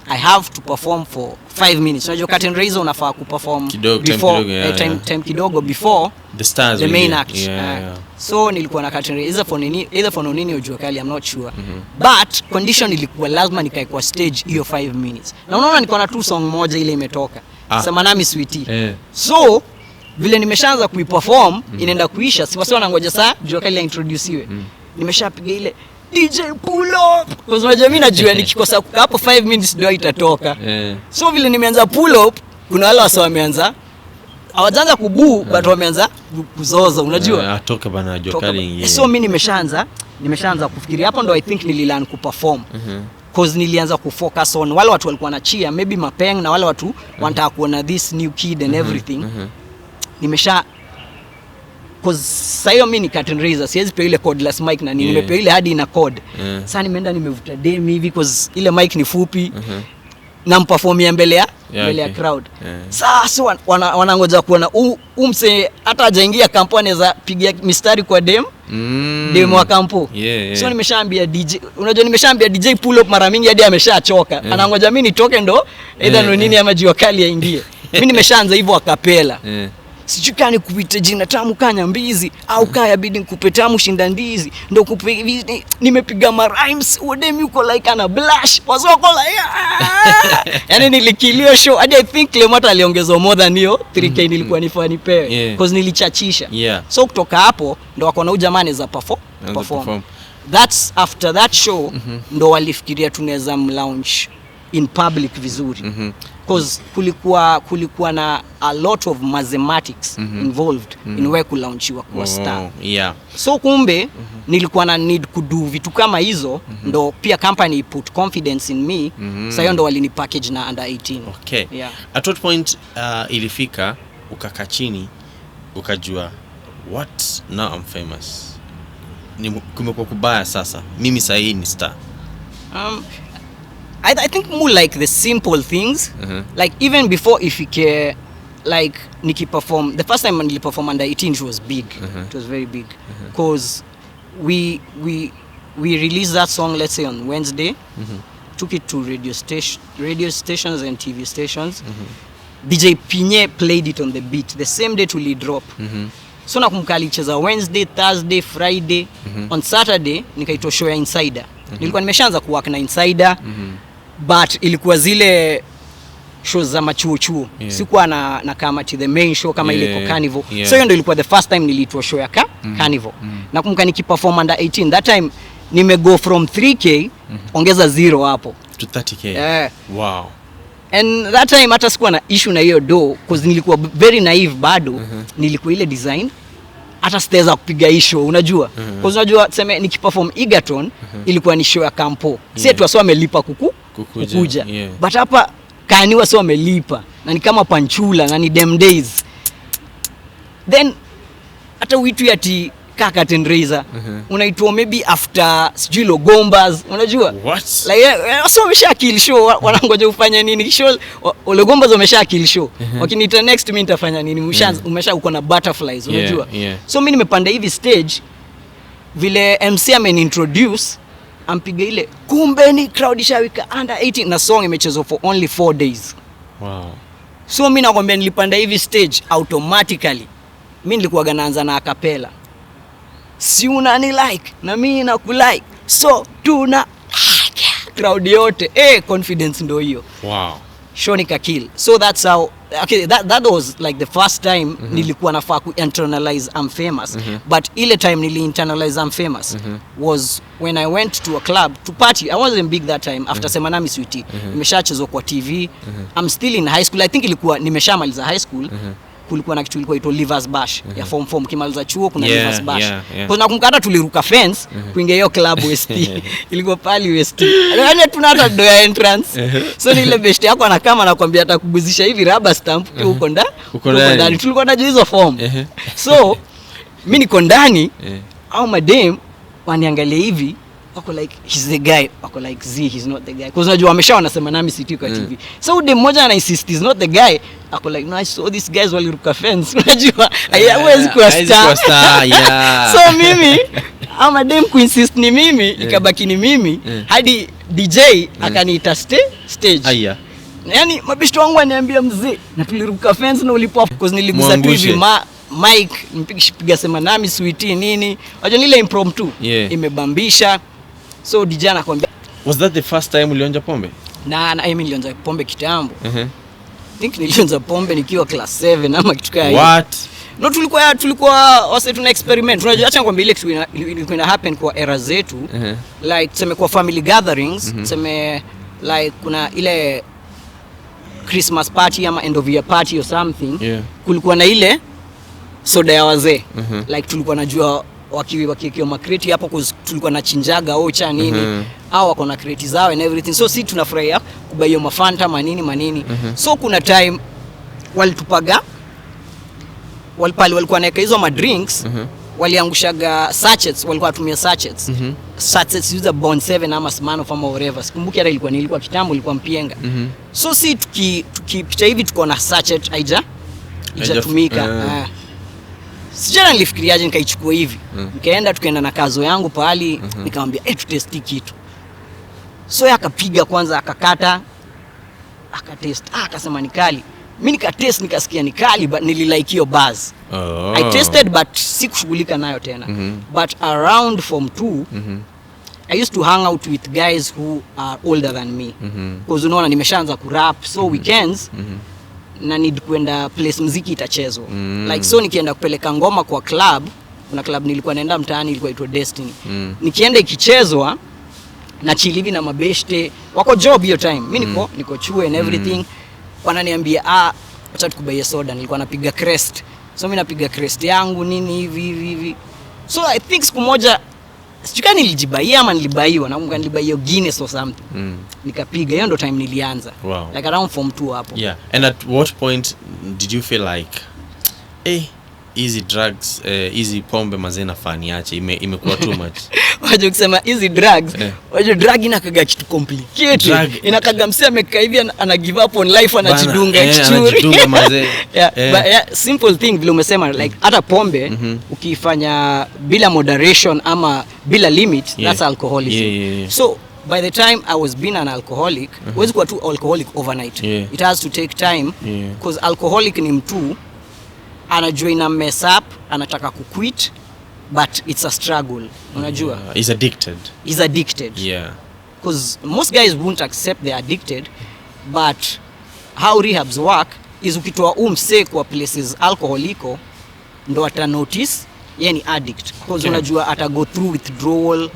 I have to perform for 5 minutes. Unajua curtain raiser unafaa kuperform before time kidogo before
the stars,
the main act. So nilikuwa na curtain raiser either for nini au Jua Kali, I'm not sure. But condition ilikuwa lazima nikae kwa stage hiyo 5 minutes. Na unaona niko na tu song moja ile imetoka. Sema nami sweetie. So vile nimeshaanza kuiperform inaenda kuisha, si wasi wanangoja saa Jua Kali introduciwe. Nimeshapiga ile DJ pull up. Kwa sababu mimi najua nikikosa hapo 5 minutes ndio itatoka. So vile nimeanza pull up, kuna wale wasa wameanza hawajaanza kubuu but wameanza kuzoza, unajua?
Atoka bana Jua Kali.
So mimi nimeshaanza kufikiria hapo ndo I think nililearn kuperform. Cause nilianza kufocus on wale watu walikuwa na cheer, maybe Mapeng na wale watu wanataka kuona this new kid and everything. Cause sasa hiyo mimi ni curtain raiser, siwezi pia ile cordless mic na nini, nimepewa ile hadi ina cord. Sasa nimeenda nimevuta dem hivi cause ile mic ni fupi. Na mperformia mbele ya crowd. Sasa wanangoja kuona umse hata hajaingia kampuni za pigia mistari kwa dem. Dem wa kampo. So nimeshaambia DJ, unajua nimeshaambia DJ pull up mara mingi hadi ameshachoka. Anangoja mimi nitoke ndo either nini ama Jua Kali aingie. Mimi nimeshaanza hivyo akapela. Sijukani kupita jina tamu kanya mbizi au kaya bidi nikupe tamu shinda ndizi ndo kupe nimepiga ma rhymes udem yuko like ana blush wasoko like yani nilikilio show hadi I think Lemata aliongezwa more than hiyo 3k nilikuwa nifani pewe because nilichachisha. So kutoka hapo ndo wako na ujamani za perform. That's after that show ndo walifikiria tunaweza mlaunch in public vizuri. Because kulikuwa na a lot of mathematics involved in where kulaunchiwa kwa star.
Yeah.
So kumbe nilikuwa na need kudu vitu kama hizo ndo pia company put confidence in me. Sasa hiyo ndo walini package na under 18.
Okay.
Yeah.
At what point ilifika ukaka chini ukajua what, now I'm famous, kumekuwa kubaya sasa, mimi sasa hii ni star?
I think more like the simple things. Like even before ifike, like Nikki perform, the first time Nikki perform under 18, it was big. It was very big. Because we released that song, let's say on Wednesday, took it to radio stations and TV stations. DJ Pinye played it on the beat the same day to lead drop. So nakumbuka alicheza Wednesday, Thursday, Friday. On Saturday nikaitwa show ya Insider. Nilikuwa nimeshaanza kuwork na Insider. But ilikuwa zile shows za machuo. Sikuwa na kama the main show kama ile kwa Carnival. So hiyo ndio ilikuwa the first time niliitwa show ya Carnival. Nakumbuka nikiperform under 18 that time nimego from 3k ongeza 0 hapo
to 30k. Wow.
And that time hata sikuwa na issue na hiyo do because nilikuwa very naive bado. Nilikuwa ile design hata sitaweza kupiga hii show, unajua? Because unajua tuseme nikiperform Egerton ilikuwa ni show ya Campo. Si eti wasio wamelipa kukuja. But hapa kaniwa sio wamelipa na ni kama Panchula na ni them days. Then hata uitu ati kaka Tendraiser unaitwa maybe after sijui Logombas, unajua?
What?
Like so wamesha kill show, wanangoja ufanye nini show? Logombas wamesha kill show. Wakiniita next mimi nitafanya nini? Umesha uko na butterflies, unajua? So mimi nimepanda hivi stage vile MC ameniintroduce ampiga ile kumbe ni crowd shawika under 18 na song imechezwa for only 4 days.
Wow.
So mimi nakwambia nilipanda hivi stage automatically. Mimi nilikuwa ganaanza na acapella. Si unani like na mimi nakulike. So tuna crowd yote. Confidence ndo hiyo.
Wow.
Show nika kill. So that's how that was like the first time nilikuwa nafaa ku internalize I'm famous. But ile time nili internalize I'm famous was when I went to a club to party. I wasn't big that time after Semanami Sweetie. Nimeshachezwa kwa TV. I'm still in high school. I think ilikuwa nimeshamaliza high school. Kulikuwa na kitu ilikuwa ito Livers Bash ya form kimaliza chuo kuna Livers Bash. Kwa nakumbuka hata tuliruka fence kuingia hiyo club West. Ilikuwa pali West. Yaani tuna hata do ya entrance. So ni ile best yako anakama anakuambia atakuguzisha hivi rubber stamp uko ndani. Tulikuwa na hizo form. So mimi niko ndani au madam waniangalia hivi wako like he's the guy, wako like he's not the guy because unajua wameshaona sema nami siti kwa TV. So dem mmoja ana insist he's not the guy, ako like no I saw these guys waliruka fence, unajua haiwezi kuwa star. So mimi ama dem kuinsist ni mimi ikabaki ni mimi hadi DJ akaniita stage. Yaani mabishto wangu ananiambia mzee na tuliruka fence na ulipo because niliguza tu hivi mic nipiga sema nami sweetie nini. Unajua ile impromptu imebambisha. So DJ anakuambia
was that the first time ulionja pombe?
Na mimi nilionja pombe kitambo. I think nilionja pombe nikiwa class 7 ama kitu kama hiyo.
What?
No tulikuwa wase tuna experiment. Unajua acha nikwambie ile kitu ilikuwa ina happen kwa era zetu. Like tuseme kwa family gatherings, tuseme like kuna ile Christmas party ama end of year party or something. Kulikuwa na ile soda ya wazee. Like tulikuwa najua wakiwa makreti hapo tulikuwa na chinjaga ocha nini au wako na kreti zao and everything. So si tunafurahia kubai hiyo mafanta manini. So kuna time walitupaga walikuwa naeka hizo ma drinks waliangushaga sachets, walikuwa watumia sachets. Sachets use Bond 7 ama Smirnoff ama whatever. Sikumbuki hata ilikuwa kitambo ilikuwa mpienga. So si tukipita hivi tuko na sachet haijatumika. Sijana nilifikiriaje nikaichukua hivi. Tukaenda na kazo yangu pahali nikamwambia tutesti kitu. So akapiga kwanza akakata akatest akasema ni kali. Mimi nikatest nikasikia ni kali but nililike hiyo buzz. I tasted but sikushughulika nayo tena. But around form 2 I used to hang out with guys who are older than me. Because unaona nimeshaanza kurap so weekends na need kwenda place muziki itachezwa. Like so nikienda kupeleka ngoma kwa club, kuna club nilikuwa naenda mtaani ilikuwa inaitwa Destiny. Nikienda ikichezwa na chilivi na mabeshte wako job hiyo time, mimi niko chuo and everything. Wananiambia acha tukubaie soda, nilikuwa napiga crest, so mimi napiga crest yangu nini hivi. So I think siku moja sijui nilijibaia ama nilibaiwa, na nilibaia Guinness or something. Nikapiga, hiyo ndo time nilianza.
Wow.
Like around form 2 hapo.
Yeah. And at what point did you feel like easy drugs, easy pombe mazena fani ache imekuwa too much?
Waje kusema easy drugs, waje drug inakaga kitu complicated. Inakaga msee amekaa hivi ana give up on life, anajidunga
anajidunga mazee.
But simple thing vile umesema, like hata pombe ukifanya bila moderation ama bila limit, that's alcoholism. So by the time I was being an alcoholic, huwezi kuwa tu alcoholic overnight. It has to take time, because alcoholic ni mtu anajua ina mess up, anataka kuquit, but it's a struggle, unajua.
He's addicted. Yeah.
Because most guys won't accept they're addicted, but how rehabs work is ukitoa msee kwa places alcohol iko, ndo ata notice yeye ni addict, because unajua ata go through withdrawal,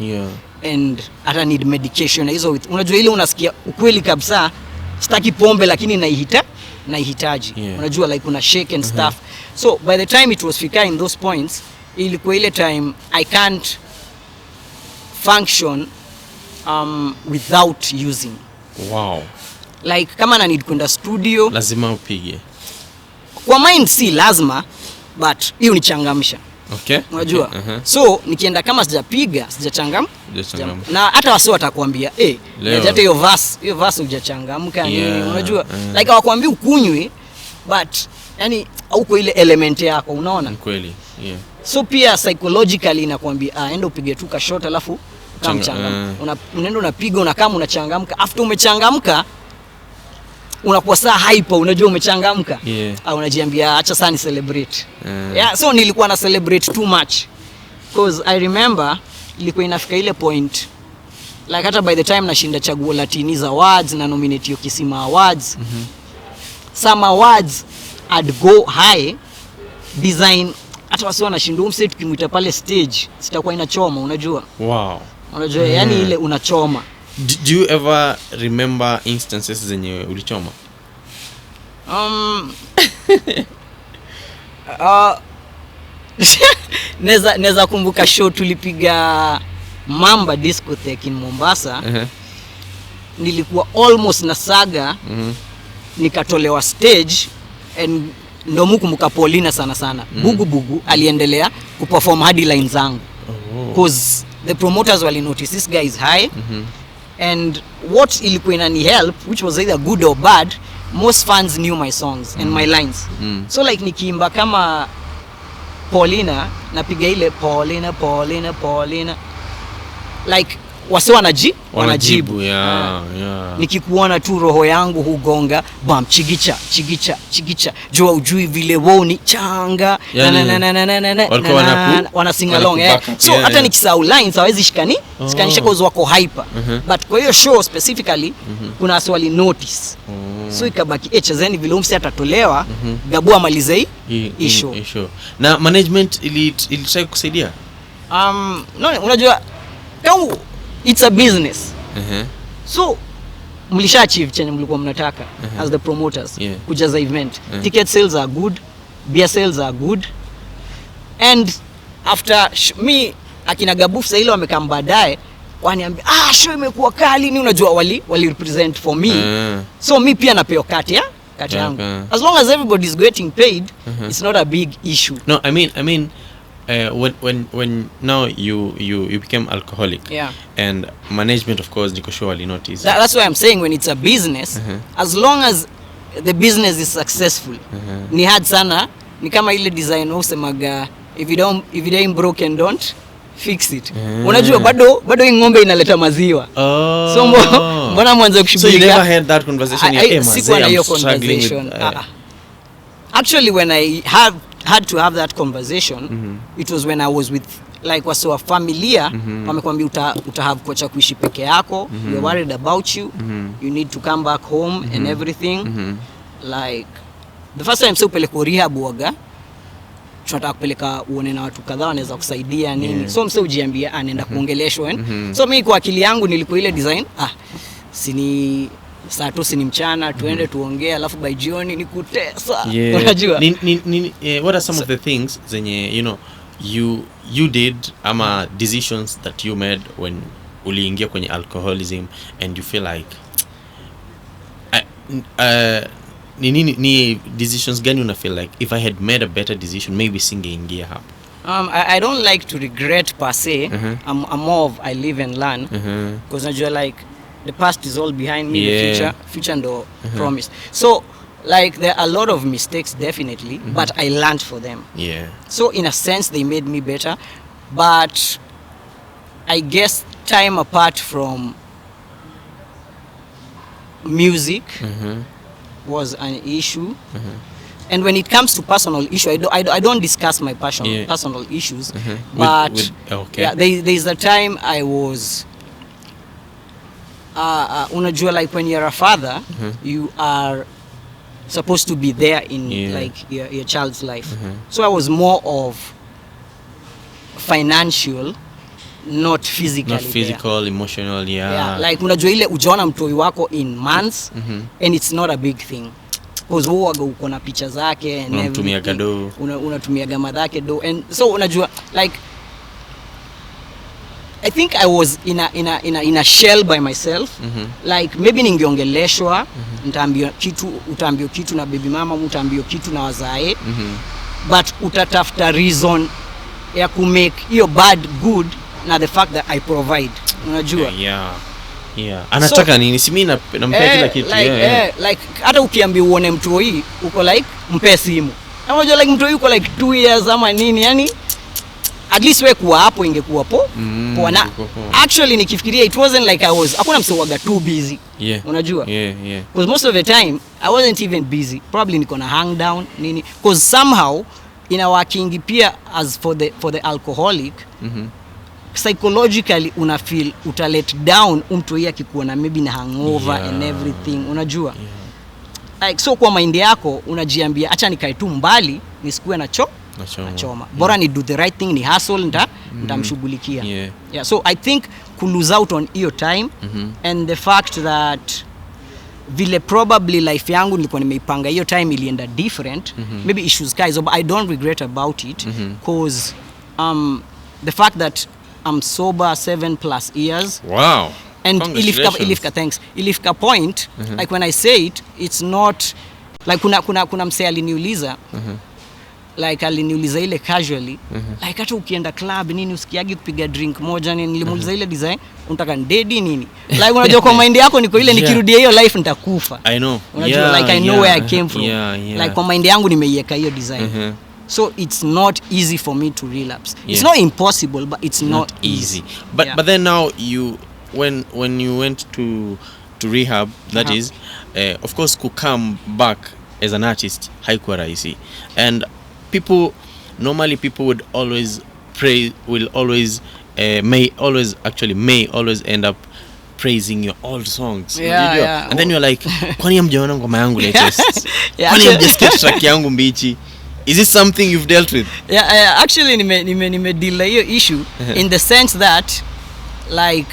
and ata need medication hizo. Unajua ile unasikia ukweli kabisa, sitaki pombe lakini naihitaji. Unajua like una shake and stuff. So by the time it was fika in those points, ilikuwa ile time I can't function without using.
Wow.
Like kama na need kwenda studio
lazima upige. Kwa
mind si lazima, but hiyo nichangamsha.
Okay.
Unajua? So nikienda kama sijachangamka, na hata wasio watakwambia hata hiyo verse hujachangamka nini, unajua? Like hawakwambii ukunywe, but yani hauko ile element yako, unaona?
Kweli. Yeah.
So pia psychologically inakwambia enda upige tu ka shot alafu kamchangamka. Unaenda unapiga, unakama unachangamka. After umechangamka unakuwa saa hyper, unajua umechangamka. Au unajiambia acha sana ni celebrate. So nilikuwa na celebrate too much, because I remember ilikuwa inafika ile point like hata by the time nashinda chaguo la Teenage Awards na nominate Kisima Awards, some awards I'd go high design, hata wasi wanashinda mse tukimuita pale stage sitakuwa inachoma, unajua.
Wow.
Unajua yani ile unachoma.
Do you ever remember instances zenye ulichoma?
Neza kumbuka show tulipiga Mamba discotheque in Mombasa. Nilikuwa almost na saga, nikatolewa stage, and ndo mkumbuka Paulina sana. Bugu aliendelea kuperform hadi line zangu, because the promoters wali notice this guy is high. And what ilikuwa inani help, which was either good or bad, most fans knew my songs and my lines. So like nikiimba kama Paulina, napiga ile Paulina, like wase wanajibu. Nikikuona tu roho yangu hugonga bam chigicha jua ujui vile wao ni changa wana sing along. So hata nikisahau lines hawezi shikanisha cause wako hyper. But kwa hiyo show specifically kuna swali notice. So ikabaki chezeni vile umse atatolewa, Gabu amalize hii show.
Na management ilitaka kusaidia?
No, unajua kama it's a business. So mlisha achieve chenye mlikuwa mnataka as the promoters, kujaza event. Ticket sales are good, beer sales are good, and after me akina Gabu sasa ile wamekaa baadaye waniambia show imekuwa kali, ni unajua wali represent for me. So me pia napewa kati yangu. As long as everybody is getting paid, it's not a big issue.
No, I mean when now you became alcoholic, and management of course niko sure wali notice.
That's why I'm saying when it's a business, as long as the business is successful, ni hard sana, ni kama ile design usemaga if it ain't broken don't fix it. Unajua bado ng'ombe inaleta maziwa. So mbona mwanzo kushughulika?
So you never had that conversation ya
I'm struggling with actually when I had to have that conversation, it was when I was with like waso familia, wamekwambia uta have kocha kuishi peke yako, we're worried about you, you need to come back home and everything. Like the first time so peleko rehab waga tunataka kupeleka uone na watu kadhaa wanaweza kusaidia nini. So mse ujiambia anaenda kuongeleshwa. So mimi kwa akili yangu nilikuwa ile design sini saa 2 ni mchana tuende tuongee alafu by jioni nikutesa. Unajua
what are some of the things zenye you did ama decisions that you made when uliingia kwenye alcoholism and you feel like ni decisions gani una feel like if I had made a better decision maybe singeingia hapo?
I don't like to regret per se. I'm more of I live and learn because najua like the past is all behind me. The future ndo promise. So like there are a lot of mistakes definitely, but I learned for them. So in a sense they made me better, but I guess time apart from music was an issue. And when it comes to personal issue, I don't discuss my personal issues, but there's a time I was unajua like when you're a father you are supposed to be there in like your child's life. So I was more of financial, not physical,
emotional.
Like unajua ile ujaona mtoi wako in months and it's not a big thing because huaga uko na picha zake and unatumia gama zake do, and so unajua like I think I was in a shell by myself. Like maybe ningeongeleshwa nitaambia kitu na baby mama, utaambia kitu na wazae, but utatafuta reason ya ku make hiyo bad good na the fact that I provide. Unajua
anataka nini, si mimi nampea kila kitu.
Like hata ukiambia uone mtu hii uko like mpe simu, unajua like mtu uko like 2 years ama nini, yani at least wewe kuwa hapo ingekuwa poa. Na actually nikifikiria it wasn't like hakuna msewaga too busy. Unajua because most of the time I wasn't even busy, probably niko na hang down nini, because somehow in our working pia as for the alcoholic psychologically una feel uta let down mtu yeye akikuona maybe na hangover and everything. Unajua like so kwa mind yako unajiambia acha nikae tu mbali nisikuwe na choma. Bora ni do the right thing, ni hustle nitamshughulikia. So I think ku lose out on your time and the fact that vile probably life yangu nilikuwa nimeipanga hiyo time ilienda different, maybe issues guys, but I don't regret about it because the fact that I'm sober 7+ years.
Wow.
And ilifika point like when I say it, it's not like kuna msee aliniuliza like aliniuliza ile casually like hata ukienda club nini usikiagi kupiga drink moja nini, nilimuuliza ile design unataka ndedi nini, like unajua kwa mind yako niko ile nikirudia hiyo life nitakufa.
I know.
Unajua like I know where I came from. Like kwa mind yangu nimeiweka hiyo design. So it's not easy for me to relapse. It's not impossible, but it's not easy.
But then now you when you went to rehab, that is of course to come back as an artist haikuwa rahisi, and people would always may always end up praising your old songs. And then you're like kwani hamjaona ngoma yangu latest? Kwani hamjasikia track yangu mbichi? Is this something you've dealt with?
Actually nime deal hiyo issue in the sense that like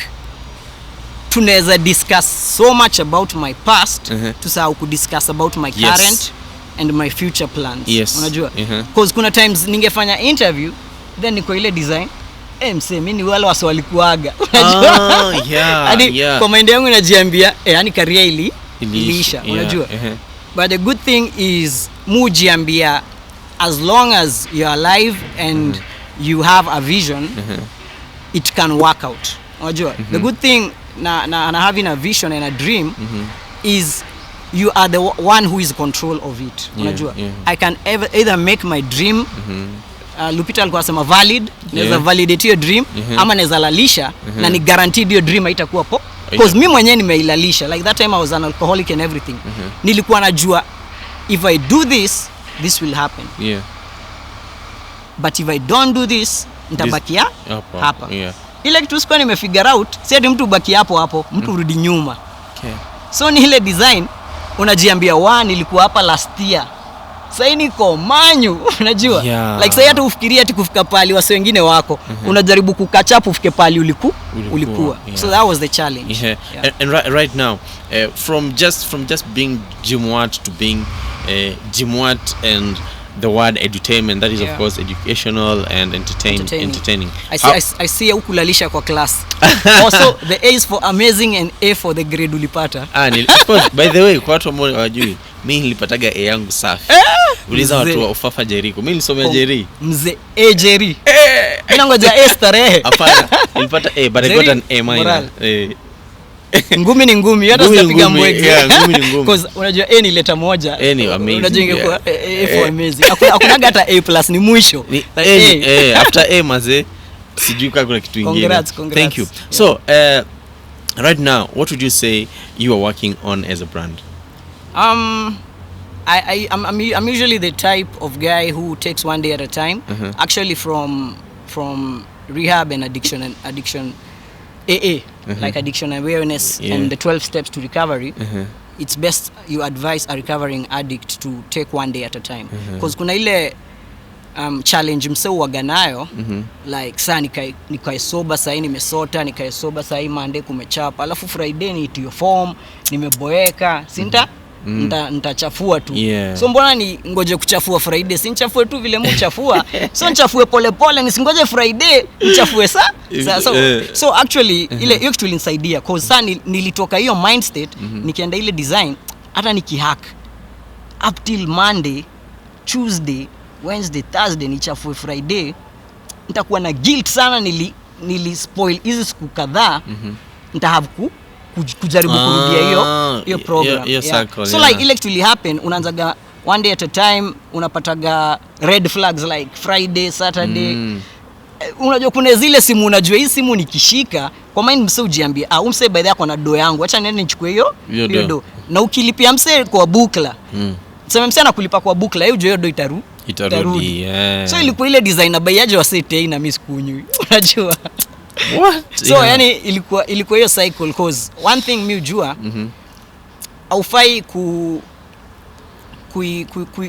tunaweza discuss so much about my past tusahau ku discuss about my current and my future plans. Unajua because kuna times ningefanya interview then niko ile design mimi ni wale walikuaga. Unajua kwa mind yangu inajiambia yani career iliisha. Unajua but the good thing is mujiambia as long as you're alive and you have a vision it can work out. Unajua the good thing na having a vision and a dream is you are the one who is control of it. Unajua I can either make my dream Lupita alikuwa sema valid, naweza validate your dream ama naweza lalisha na ni guaranteed your dream haitakuwa because mimi mwenyewe nimeilalisha. Like that time I was an alcoholic and everything. Nilikuwa najua if I do this will happen. But if I don't do this nitabakia hapa. Ile kitu sikuwa nimefigure out, si ati mtu baki hapo mtu urudi nyuma. So ni ile design unajiambia nilikuwa hapa last year sasa niko manyu unajua
Yeah.
like sasa hata ufikiria ati kufika pali wase wengine wako unajaribu kukatch up ufike pali ulikuwa
Yeah.
so that was the challenge.
Yeah. And right now from just being Jimwat to being Jimwat and the word edutainment, that is of course educational and entertaining.
I see ukulalisha kwa class. Also the A is for amazing and A for the grade ulipata.
Of course, by the way, kwa watu ambao hawajui, mimi nilipataga A yangu safi. Uliza watu wa Ufafa Jericho. Mimi nilisomea Jeri.
Mzee A Jeri. Mimi ngoja A starehe.
Hapana, nilipata A but I got an A minor.
Ngumi ni ngumi, hata sijapiga mwege.
Yeah, ngumi ni ngumi.
Because unajua A ni leta moja.
A ni amazing.
Unajua ingekuwa A for amazing. Hakunaga hata A+ ni mwisho.
After A maze sijui kama kuna kitu kingine.
Congrats.
Thank you. Yeah. So, right now, what would you say you are working on as a brand?
I'm usually the type of guy who takes one day at a time. Actually from rehab and addiction AA, like addiction awareness and the 12 steps to recovery. It's best you advise a recovering addict to take one day at a time. Because kuna ile challenge msee uwaga nayo like saa nikae soba saa hii nimesota, nikae soba saa hii Monday kumechapa, alafu Friday ni itiyo form, nimeboeka, sinta nitachafua tu. So mbona ni ngoje kuchafua Friday, si nichafue tu vile mchafua. So nichafue pole nisingoje Friday nichafue so actually ile hiyo kitu ilinisaidia cause saa nilitoka hiyo mind state nikienda ile design hata nikihack up till Monday, Tuesday, Wednesday, Thursday nichafue Friday nitakuwa na guilt sana nili spoil hizi siku kadhaa. Nita have kujaribu kurudia hiyo program.
Cycle,
so like ile kitu happen unaanzaga one day at a time, unapataga red flags like Friday, Saturday. Unajua kuna zile simu unajua hii simu nikishika kwa mind mse ujiambia umse by the yako na do yangu acha nende nichukue hiyo do. Na ukilipia mse kwa bukla sema mse anakulipa kwa bukla hiyo hiyo do itarudi. So ilikuwa ile designer bayaje wa sete na mimi sikunywi unajua
what
so yani ilikuwa hiyo cycle cause one thing mimi ujua aufai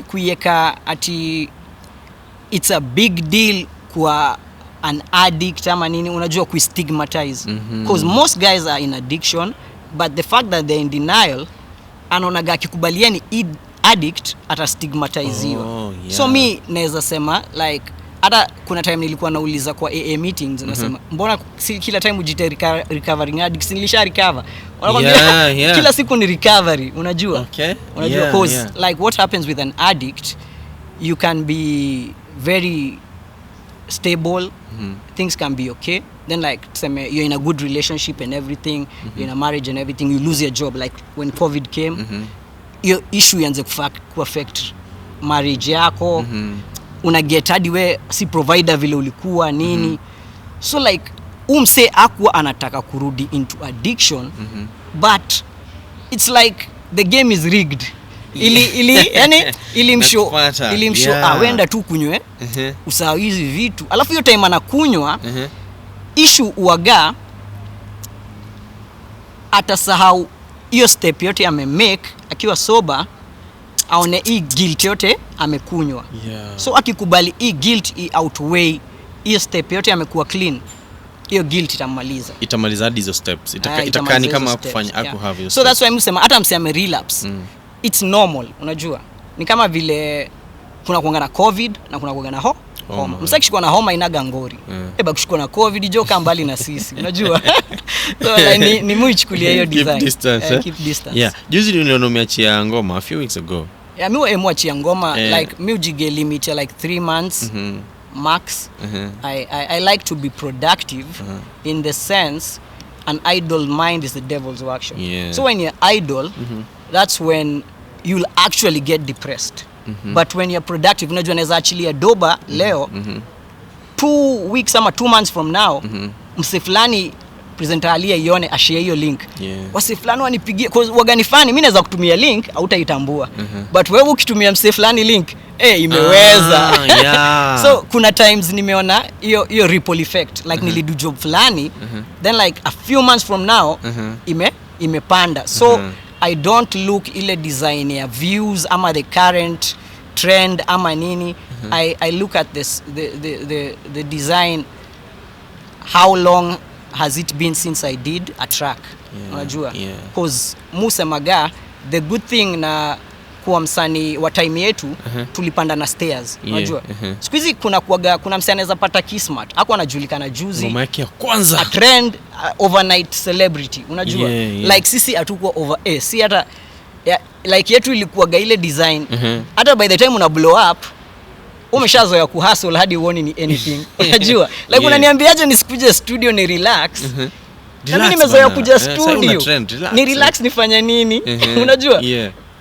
kuiweka ati it's a big deal kwa an addict ama nini unajua kuistigmatize cause most guys are in addiction but the fact that they're in denial anaonaga akikubalia ni addict ata stigmatize hiyo. So mi naweza sema like hata kuna time nilikuwa nauliza kwa AA meetings nasema mbona si kila time ujite recovering addict, nilisha recover wanakwambia kila siku ni recovery unajua cause like what happens with an addict, you can be very stable, things can be okay, then like you're in a good relationship and everything, you're in a marriage and everything, you lose your job like when COVID came your issue ianze kuaffect marriage yako, una get hadi we si provider vile ulikuwa nini. So like umse akwa anataka kurudi into addiction but it's like the game is rigged. Ilimshow wenda tu kunywe usahau hizi vitu, alafu hiyo time anakunywa issue uaga atasahau hiyo step yote amemake akiwa sober, aone hii guilt yote amekunywa. So akikubali hii guilt outweigh hiyo step yote amekuwa clean, hiyo guilt itamaliza hadi hizo steps. Itakani kama kufanya have so that's why msema hata mseme relapse it's normal. Unajua ni kama vile kuna kuanga na COVID na kuna kuanga na homa. Msakishikwa na homa inaga ngori. Eba kushikwa na COVID joka mbali na sisi. Unajua? So like, ni muichukulia hiyo design. Keep distance.
Yeah. Juzi nilionomiachia ngoma a few weeks ago.
Yeah, mimi emwachia ngoma like music limit like 3 months max. I like to be productive in the sense an idle mind is the devil's workshop. So when you're idle, that's when you'll actually get depressed. But when you're productive, unajua naweza achilia doba leo 2 weeks ama 2 months from now mse fulani presenter alia ione ashare hiyo link. Wase fulani wanipigie cause wagani fani mimi naweza kutumia link hautaitambua. But wewe ukitumia mse fulani link imeweza. So kuna times nimeona hiyo ripple effect like nilidu job fulani then like a few months from now imepanda. So I don't look ile design ya views ama the current trend ama nini. I look at this the design, how long has it been since I did a track. Unajua cause musemaga the good thing na kuwa msanii wa time yetu tulipanda na stairs. Unajua siku hizi kuna msanii anaweza pata kismat hapo anajulikana juzi
mama yake ya kwanza
a trend overnight celebrity. Unajua like sisi hatuko si hata like yetu ilikuwa ile design hata by the time una blow up umeshazoea kuhustle hadi uone ni anything. Unajua like unaniambiaje nisikuje studio ni relax. Mimi nimezoea kuja studio ni relax nifanya nini. Unajua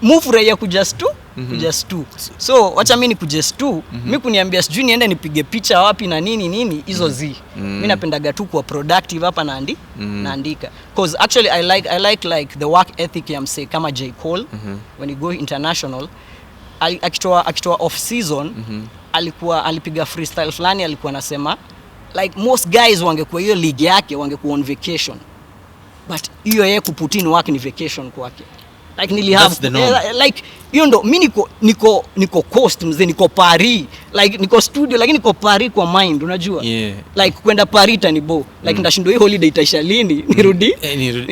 move ya kuja stu so wacha mimi nikuje stu mimi kuniambia sijui niende nipige picha wapi na nini hizo mimi napendaga tu kuwa productive hapa naandika cause actually I like the work ethic ya msee kama J Cole when he go international akitoa off season alipiga freestyle fulani alikuwa anasema like most guys wangekuwa hiyo league yake wangekuwa on vacation but hiyo yeye kuputin work ni vacation kwake. Like nili have like hiyo ndo mimi niko coast mzee niko Paris like niko studio lakini niko Paris kwa mind. Unajua like kwenda Paris tanibo like ndashindo hii holiday itaisha lini nirudi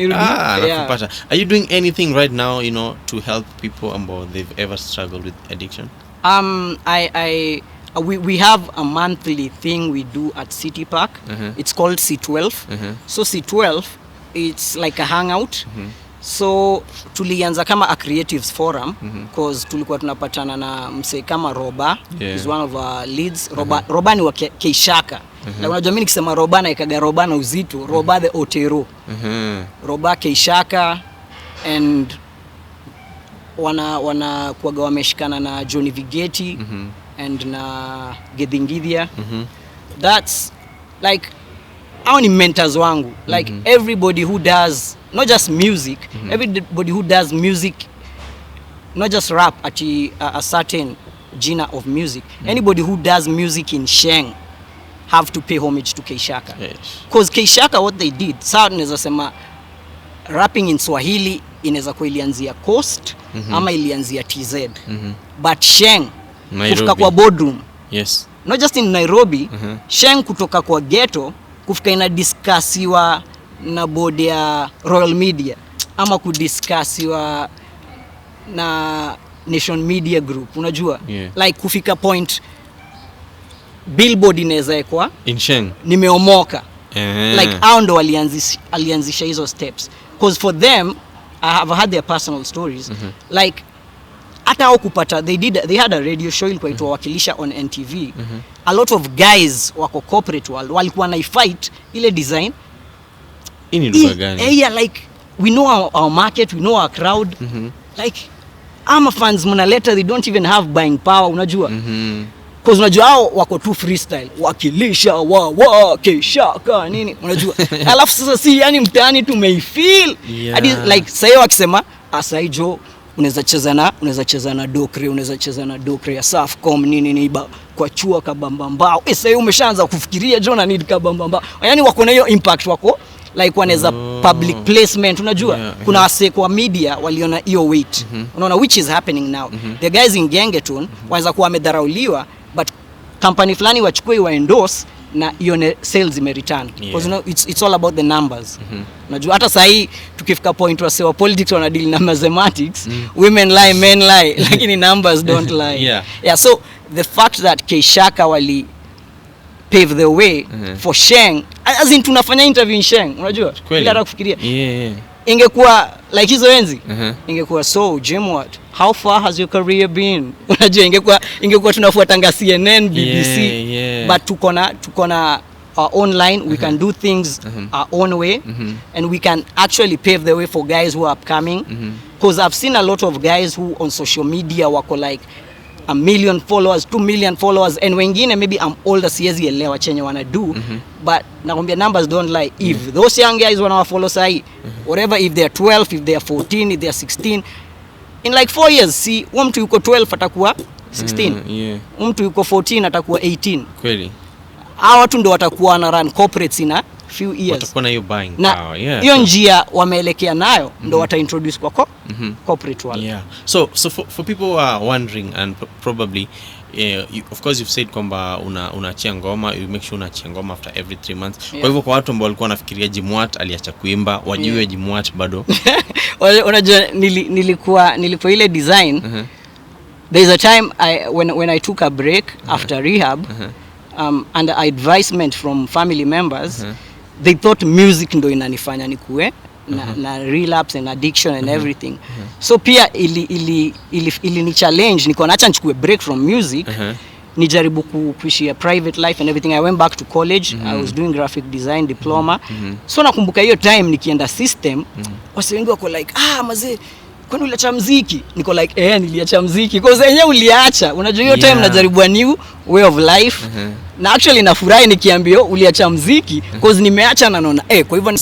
nakupata. Are you doing anything right now to help people ambao they've ever struggled with addiction?
We have a monthly thing we do at City Park. It's called C12. So C12 it's like a hangout. So tulianza kama a creatives forum because tulikuwa tunapatana na msee kama Roba is one of our leads. Roba ni wa Keishaka. Na unajua mimi nikisema Roba na ikaga Roba na uzito, Roba the Otero. Roba Keishaka and wana kuaga wameshikana na Johnny Vigeti and na Gedingidhia. That's like hao ni mentors wangu like everybody who does not just music everybody who does music not just rap at a certain genre of music anybody who does music in Sheng have to pay homage to Keishaka because Keishaka what they did sawa tunaweza sema rapping in Swahili inaweza kwa ilianzia Coast ama ilianzia TZ but Sheng kufika kwa boardroom not just in Nairobi Sheng kutoka kwa ghetto kufika ina discussiwa na board ya Royal Media ama kudiscussiwa na Nation Media Group. Unajua like kufika point Billboard inaweza ekwa
in Sheng
nimeomoka like hao ndo alianzisha hizo steps because for them I have had their personal stories like hata hao kupata they had a radio show ilikuwa itwa Wakilisha on NTV. A lot of guys wako corporate world walikuwa na fight ile design
ini lugha gani
like we know our market, we know our crowd like ama fans mnaleta they don't even have buying power. Unajua because unajua hao wako tu freestyle Wakilisha Keishaka nini unajua alafu sasa si yani mtaani tumeifeel hadi like sasa wakisema asaijo unaweza cheza na Dokre ya Safcom nini kwa chua kabambambao sasa umeshaanza kufikiria John need kabambambao yani wako na hiyo impact wako like wanaweza public placement. Unajua kuna wase kwa media waliona hiyo weight unaona which is happening now the guys in Gengeton wanaweza kuwa wamedharauliwa but company fulani wachukue wa endorse na hiyo sales imereturn because it's all about the numbers. Unajua hata sasa hii tukifika point wa politics wana deal na mathematics women lie men lie lakini numbers don't lie. So the fact that Keishaka wali pave the way for Sheng as in tunafanya interview in Sheng unajua bila hata kufikiria ingekuwa like hizo enzi ingekuwa so Jimwat how far has your career been unajua ingekuwa tunafuata CNN BBC but tuko na our own line we can do things our own way and we can actually pave the way for guys who are upcoming because I've seen a lot of guys who on social media wako like 1 million followers 2 million followers and wengine maybe I'm older siezi elewa chenye wana do but nakwambia numbers don't lie if those young guys wana follow sai whatever if they are 12 if they are 14 if they are 16 in like 4 years see mtu yuko 12 atakuwa 16 mtu yuko 14 atakuwa 18
kweli
hao watu ndio watakuwa na run corporates few years
watakuwa na hiyo buying
na
power. Yeah,
hiyo njia wameelekea nayo ndo wataintroduce kwa corporate world.
Yeah. So for people who are wondering and probably of course you've said kwamba unaachia ngoma, you make sure unaachia ngoma after every 3 months. Kwa hivyo kwa watu ambao walikuwa wanafikiria Jimwat aliacha kuimba, wajue Jimwat bado.
Unajua nilikuwa ile design. There's a time when I took a break after rehab, under advisement from family members, they thought music ndo inanifanya nikuwe na relapse and addiction and everything. So pia ili ni challenge, niko naacha nichukue break from music, nijaribu kuishi a private life and everything. I went back to college. I was doing graphic design diploma. So nakumbuka hiyo time nikienda system, wase wengi wako like, mazee kwani uliacha muziki? Niko like niliacha muziki because yenyewe uliacha. Unajua hiyo time najaribu a new way of life. Na actually nafurahi nikiambio uliacha muziki because nimeacha na naona kwa hivyo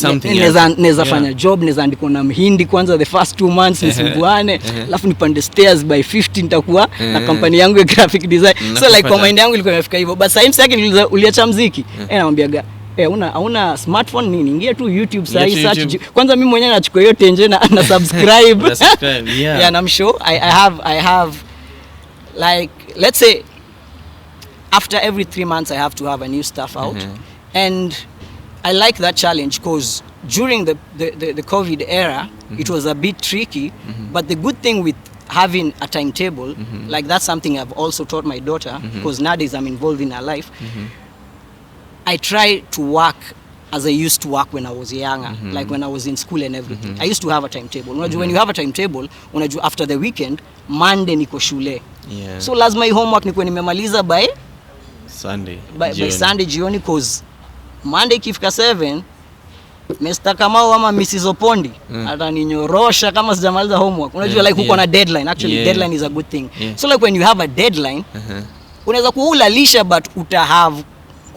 naweza fanya job, naweza andika na mhindi kwanza the first 2 months nisumbuane, alafu nipande stairs by 50 nitakuwa na company yangu ya graphic design. So like kwa mind yangu ilikuwa imefika hivyo, but sasa yake uliacha muziki. Namwambiaga una smartphone nini, ingia tu YouTube search. Kwanza mimi mwenyewe nachukua hiyo tenje na subscribe. Yeah, and I'm sure I have like, let's say after every 3 months I have to have a new stuff out. And I like that challenge because during the COVID era it was a bit tricky, but the good thing with having a timetable, like that's something I've also taught my daughter, because nowadays I'm involved in her life. I try to work as I used to work when I was younger, like when I was in school and everything. I used to have a timetable. Unajua when you have a timetable, unajua after the weekend, Monday niko shule. So lazima hii homework nikuwe nimemaliza by
Sunday.
By Sunday jioni, cause Monday ikifika 7, Mr. Kamau ama Mrs. Opondi ataninyorosha kama sijamaliza homework. Unajua like uko na deadline. Actually deadline is a good thing. So like when you have a deadline, unaweza kuulalisha but uta have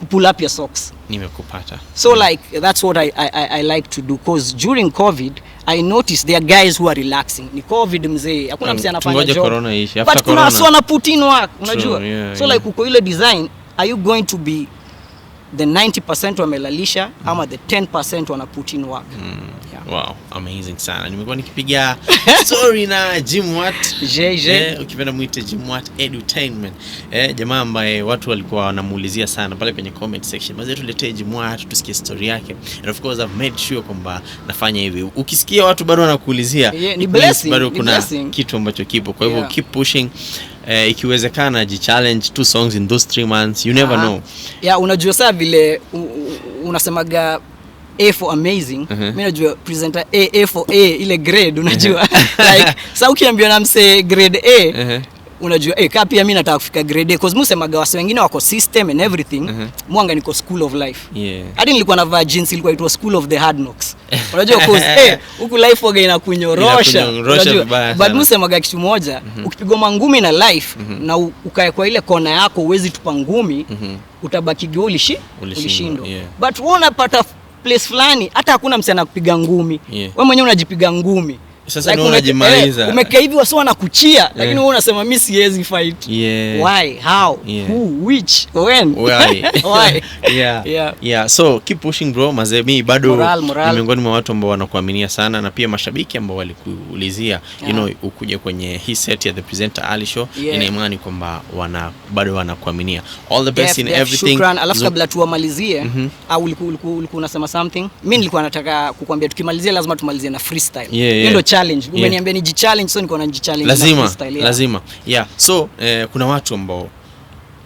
pull up your socks.
Nimekupata.
So like that's what I like to do, because during COVID I noticed there are guys who are relaxing. Ni COVID mzee, hakuna mzee anafanya job.
Corona ishi.
But kuna watu wana put in work, unajua. So like uko ile design, are you going to be the 90% wamelalisha ama the 10% wana put in work?
Wow, amazing sana. Nimekuwa nikipiga story na Jimwat. Ukipenda muite Jimwat Edutainment. Jamaa ambaye watu walikuwa wanamuulizia sana pale kwenye comment section. Mazee tuletee Jimwat tusikie story yake. And of course I've made sure kwamba nafanya hivi. Ukisikia watu bado wanakuulizia,
ni blessing,
bado kuna kitu ambacho kipo. Kwa hivyo keep pushing. Ikiwezekana challenge 2 songs in those 3 months. You never know.
Unajua saa vile unasemaga A for amazing. Mimi najua presenter A for A, ile grade unajua. Like sasa ukiambiwa na mse grade A, unajua kama pia mimi nataka kufika grade A, because msemaga wase wengine wako system and everything. Mwanga niko school of life. Hadi nilikuwa na virgins, ilikuwa it was school of the hard knocks. Unajua cause huku life waga inakunyorosha. Unajua but msemaga kitu moja, ukipigwa mangumi na life na ukae kwa ile kona yako uwezi tupa ngumi, utabaki ulishindwa. But wewe unapata place fulani hata hakuna msana kupiga ngumi. Wewe mwenyewe unajipiga ngumi.
Sasa like unajimaliza.
Umekaa hivi wasi wanakuchia, lakini wewe unasema mimi siwezi fight. Why? How? Who? Which? When? Why?
Yeah. So keep pushing bro. Mazemi bado ni miongoni mwa watu ambao wanakuaminia sana, na pia mashabiki ambao walikuulizia you know ukuje kwenye hii set ya The Presenter Ali Show, ina imani kwamba bado wanakuaminia. All the best in everything.
Shukran. Alafu kabla tuamalizie, au ulikuwa unasema something? Mimi nilikuwa nataka kukuambia tukimalizia lazima tumalizie na freestyle. Ndio challenge. Umeniambia ni challenge, so niko na challenge na freestyle.
Lazima. So kuna watu ambao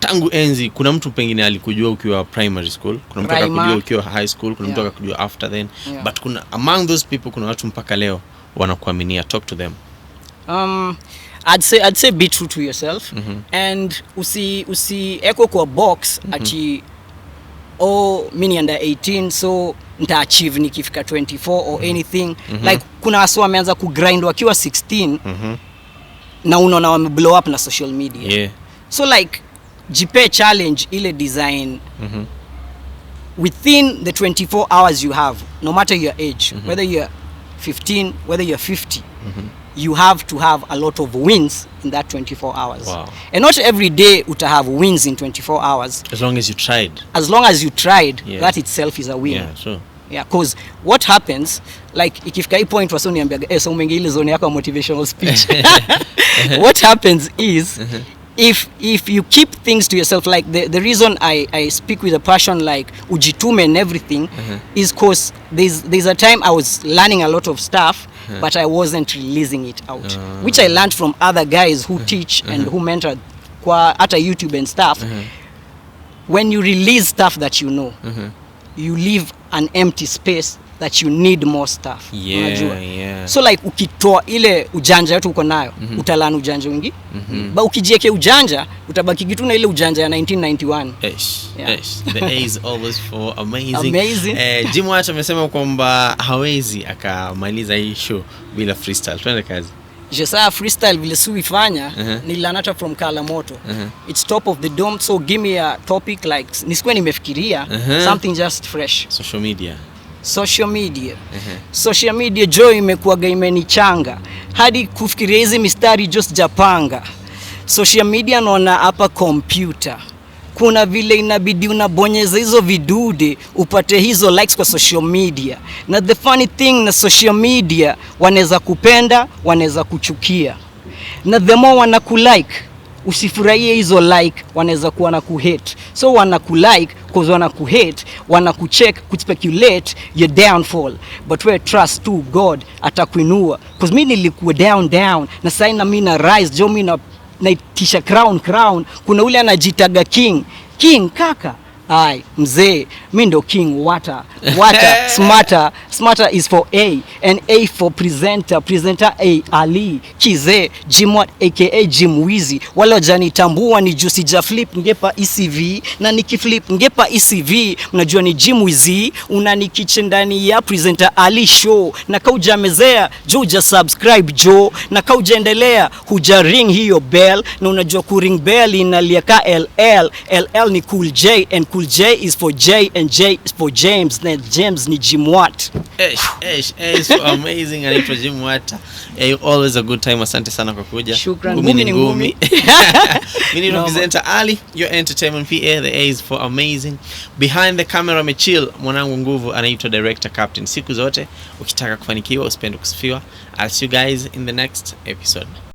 tangu enzi, kuna mtu pengine alikujua ukiwa primary school, kuna mtu akakujua ukiwa high school, kuna mtu akakujua after then, but kuna among those people kuna watu mpaka leo wanakuaminia. Talk to them.
I'd say be true to yourself, and usi echo kwa box ati mini under 18 so nita achieve nikifika 24 or anything. Like kuna watu wameanza kugrind wakiwa 16 na unaona wame blow up na social media. So like jipe challenge ile design within the 24 hours you have, no matter your age, whether you're 15, whether you're 50. you have to have a lot of wins in that 24 hours.
Wow.
And not every day uta have wins in 24 hours.
As long as you tried.
As long as you tried, that itself is a win.
Yeah, sure.
Yeah, because what happens, like ikifika hii point wasoni niambia so umeingia ile zone yako motivational speech. What happens is if you keep things to yourself, like the reason I speak with a passion like ujitume and everything is because there's a time I was learning a lot of stuff but I wasn't releasing it out, which I learned from other guys who teach and who mentor kwa hata YouTube and stuff. When you release stuff that you know, you leave an empty space that you need more stuff.
Yeah.
So like ukitoa ile ujanja yote uko nayo, utalana ujanja wingi. Ba ukijieke ujanja, utabaki kitu na ile ujanja ya 1991.
The A is always for amazing. Jimwat amesema kwamba hawezi akamaliza hii show bila freestyle. Twende kazi.
Jesa freestyle vile suifanya ni lanata from Kalamoto. It's top of the dome, so give me a topic like nisikuwe nimefikiria something just fresh. Social media joy imekuwa imenichanga hadi kufikiria hizi mistari just japanga. Social media naona hapa computer, kuna vile inabidi unabonyeza hizo vidude upate hizo likes kwa social media. Na the funny thing na social media, wanaweza kupenda, wanaweza kuchukia. Na the more wanakulike, usifurahie hizo like, wanaweza kuwa na kuhate. So wanakulike cause wanakuhate, wanakucheck, kuspekulate your downfall. But we trust to God atakuinua. Cause mimi nilikuwa down na sasa na mimi na rise, jo mimi na tisha crown. Kuna ule anajitaga king kaka. Ai mzee, mimi ndo king water smarter is for A, and A for presenter A Ali Kize Jimwat aka Jimwizi. Wale wajanitambua ni juu sija flip ngepa ECV, na nikiflip ngepa ECV mnajua ni Jimwizi. Unanikiche ndani ya presenter Ali show, na kauja mezea jo uja subscribe jo, na kauja endelea huja ring hiyo bell, na unajua ku ring bell inaliaka LL ni Cool J, and Cool J is for J, and J is for James, na James ni Jimwat.
So amazing. Anaitwa Jimwat. Always a good time. Asante sana kwa kuja.
Shukran. Ngumi.
Mimi ni presenter Ali, your entertainment PA. The A is for amazing. Behind the camera mechill mwanangu nguvu anaitwa director captain. Siku zote ukitaka kufanikiwa usipende kusifiwa. I'll see you guys in the next episode.